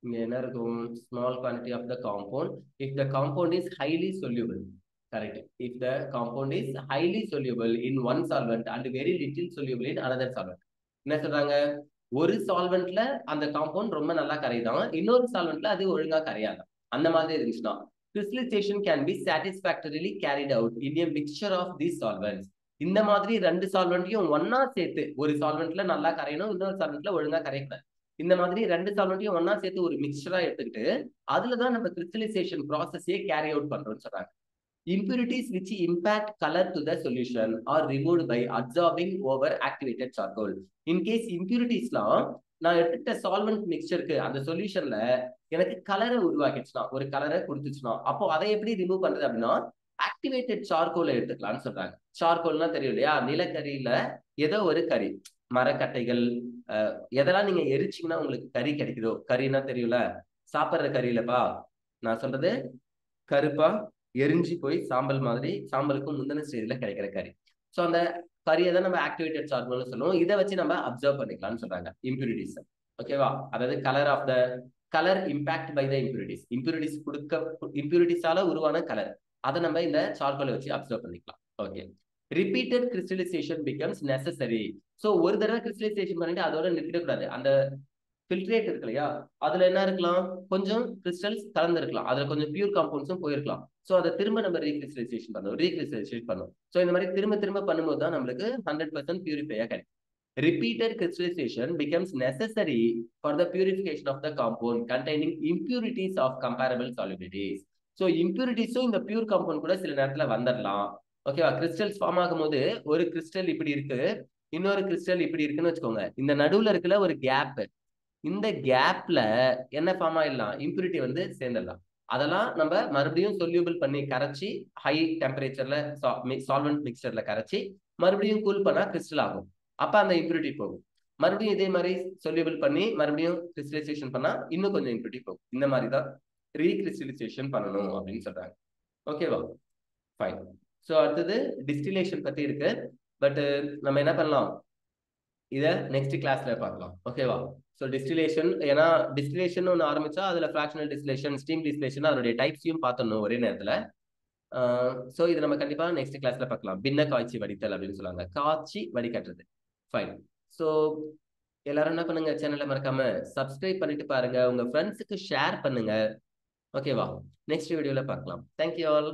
இங்க என்ன இருக்கும், small quantity of the compound if the compound is highly soluble. Correct. If the compound is highly soluble in one solvent and very little soluble in another solvent. என்ன சொல்றாங்க, ஒரு சால்வெண்ட்ல அந்த காம்பவுண்ட் ரொம்ப நல்லா கரையுதான், இன்னொரு சால்வெண்ட்ல அது ஒழுங்கா கரையாதான். அந்த மாதிரி இருந்துச்சுன்னா crystallization can be satisfactorily carried out in a mixture of these solvents. இந்த மாதிரி ரெண்டு சால்வெண்ட்டையும் ஒன்னா சேர்த்து, ஒரு சால்வெண்ட்ல நல்லா கரையணும், இன்னொரு சால்வெண்ட்ல ஒழுங்கா கரையக்கூடாது. இந்த மாதிரி ரெண்டு சால்வெண்ட்டையும் ஒன்னா சேர்த்து ஒரு மிக்சரா எடுத்துக்கிட்டு அதுலதான் நம்ம கிறிஸ்டலைசேஷன் ப்ராசஸே கேரி அவுட் பண்றோம்னு சொல்றாங்க. Impurities which impact color to the solution are removed by absorbing over activated charcoal. In case impuritiesலாம் நான் எடுத்துட்ட சால்வெண்ட் மிக்சருக்கு அந்த சொல்யூஷன்ல எனக்கு கலரை உருவாக்கிச்சுன்னா, ஒரு கலரை கொடுத்துச்சுன்னா, அப்போ அதை எப்படி ரிமூவ் பண்றது அப்படின்னா ஆக்டிவேட்டட் சார்கோலை எடுத்துக்கலாம்னு சொல்றாங்க. சார்கோல்னா தெரியும் இல்லையா, நிலக்கரியில ஏதோ ஒரு கறி, மரக்கட்டைகள், எதெல்லாம் நீங்க எரிச்சிங்கன்னா உங்களுக்கு கறி கிடைக்குதோ, கறின்னா தெரியும்ல, சாப்பிட்ற கறியிலப்பா நான் சொல்றது, கருப்பா எரிஞ்சு போய் சாம்பல் மாதிரி, சாம்பலுக்கும் முந்தின ஸ்டேஜ்ல கிடைக்கிற கறி. ஸோ அந்த கறியை தான் நம்ம ஆக்டிவேட்டட் சார்கோல்னு சொல்லுவோம். இதை வச்சு நம்ம அப்சர்வ் பண்ணிக்கலாம்னு சொல்றாங்க இம்பியூரிட்டிஸ். ஓகேவா, அதாவது colour of the colour impact by the impurities, இம்பியூரிட்டிஸால உருவான கலர், அதை நம்ம இந்த சார்கோலை வச்சு அப்சர்வ் பண்ணிக்கலாம். Okay, repeated crystallisation becomes necessary. So ஒரு தடவை கிறிஸ்டலைசேஷன் பண்ணிட்டு அதோட நிறுத்திடக்கூடாது. அந்த ஃபில்ட்ரேட் இருக்கு இல்லையா, அதுல என்ன இருக்கலாம், கொஞ்சம் கிறிஸ்டல்ஸ் கலந்துருக்கலாம், அதுல கொஞ்சம் பியூர் காம்பவுண்ட்ஸும் போயிருக்கலாம். ஸோ அதை திரும்ப நம்ம ரீகிறிஸ்டலைசேஷன் பண்ணணும். ஸோ இந்த மாதிரி திரும்ப திரும்ப பண்ணும்போது தான் நம்மளுக்கு 100% பியூரிஃபையா கிடைக்கும். Repeated crystallization becomes necessary for the purification of the compound containing impurities of comparable solubilities. So impurities இந்த பியூர் காம்பவுண்ட் கூட சில நேரத்துல வந்துடலாம். ஓகேவா, கிறிஸ்டல்ஸ் ஃபார்ம் ஆகும்போது ஒரு கிறிஸ்டல் இப்படி இருக்கு, இன்னொரு கிறிஸ்டல் இப்படி இருக்குன்னு வச்சுக்கோங்க. இந்த நடுவுல இருக்குல்ல ஒரு கேப், இந்த கேப்ல என்ன ஃபார்ம் ஆயிடலாம், இம்பியூரிட்டி வந்து சேர்ந்துடலாம். அதெல்லாம் நம்ம மறுபடியும் சொல்யூபிள் பண்ணி கரைச்சி ஹை டெம்பரேச்சர்ல சால்வெண்ட் மிக்சர்ல கரைச்சி மறுபடியும் கூல் பண்ணா கிறிஸ்டல் ஆகும். அப்ப அந்த இம்பியூரிட்டி போகும். மறுபடியும் இதே மாதிரி சொல்யூபிள் பண்ணி மறுபடியும் கிறிஸ்டலைசேஷன் பண்ணா இன்னும் கொஞ்சம் இம்பியூரிட்டி போகும். இந்த மாதிரி தான் ரீகிறிஸ்டலைசேஷன் பண்ணணும் அப்படின்னு சொல்றாங்க. ஓகேவா, ஃபைன். ஸோ அடுத்தது டிஸ்டிலேஷன் பத்தி இருக்கு. பட் நம்ம என்ன பண்ணலாம், இதை நெக்ஸ்ட் கிளாஸ்ல பார்க்கலாம். ஓகேவா, ஸோ டிஸ்டிலேஷன், ஏன்னா டிஸ்டிலேஷன் ஒன்று ஆரம்பிச்சா அதுல ஃபிராக்ஷனல் டிஸ்டிலேஷன், ஸ்டீம் டிஸ்டிலேஷன், அதனுடைய டைப்ஸையும் பார்த்துடணும் ஒரே நேரத்துல. ஸோ இது நம்ம கண்டிப்பா நெக்ஸ்ட் கிளாஸ்ல பார்க்கலாம். பின்ன காய்ச்சி வடித்தல் அப்படின்னு சொல்லுவாங்க, காய்ச்சி வடிகட்டுறது. ஃபைன். ஸோ எல்லாரும் என்ன பண்ணுங்க, சேனலை மறக்காம சப்ஸ்கிரைப் பண்ணிட்டு பாருங்க, உங்க ஃப்ரெண்ட்ஸுக்கு ஷேர் பண்ணுங்க. ஓகேவா, நெக்ஸ்ட் வீடியோல பார்க்கலாம். Thank you all.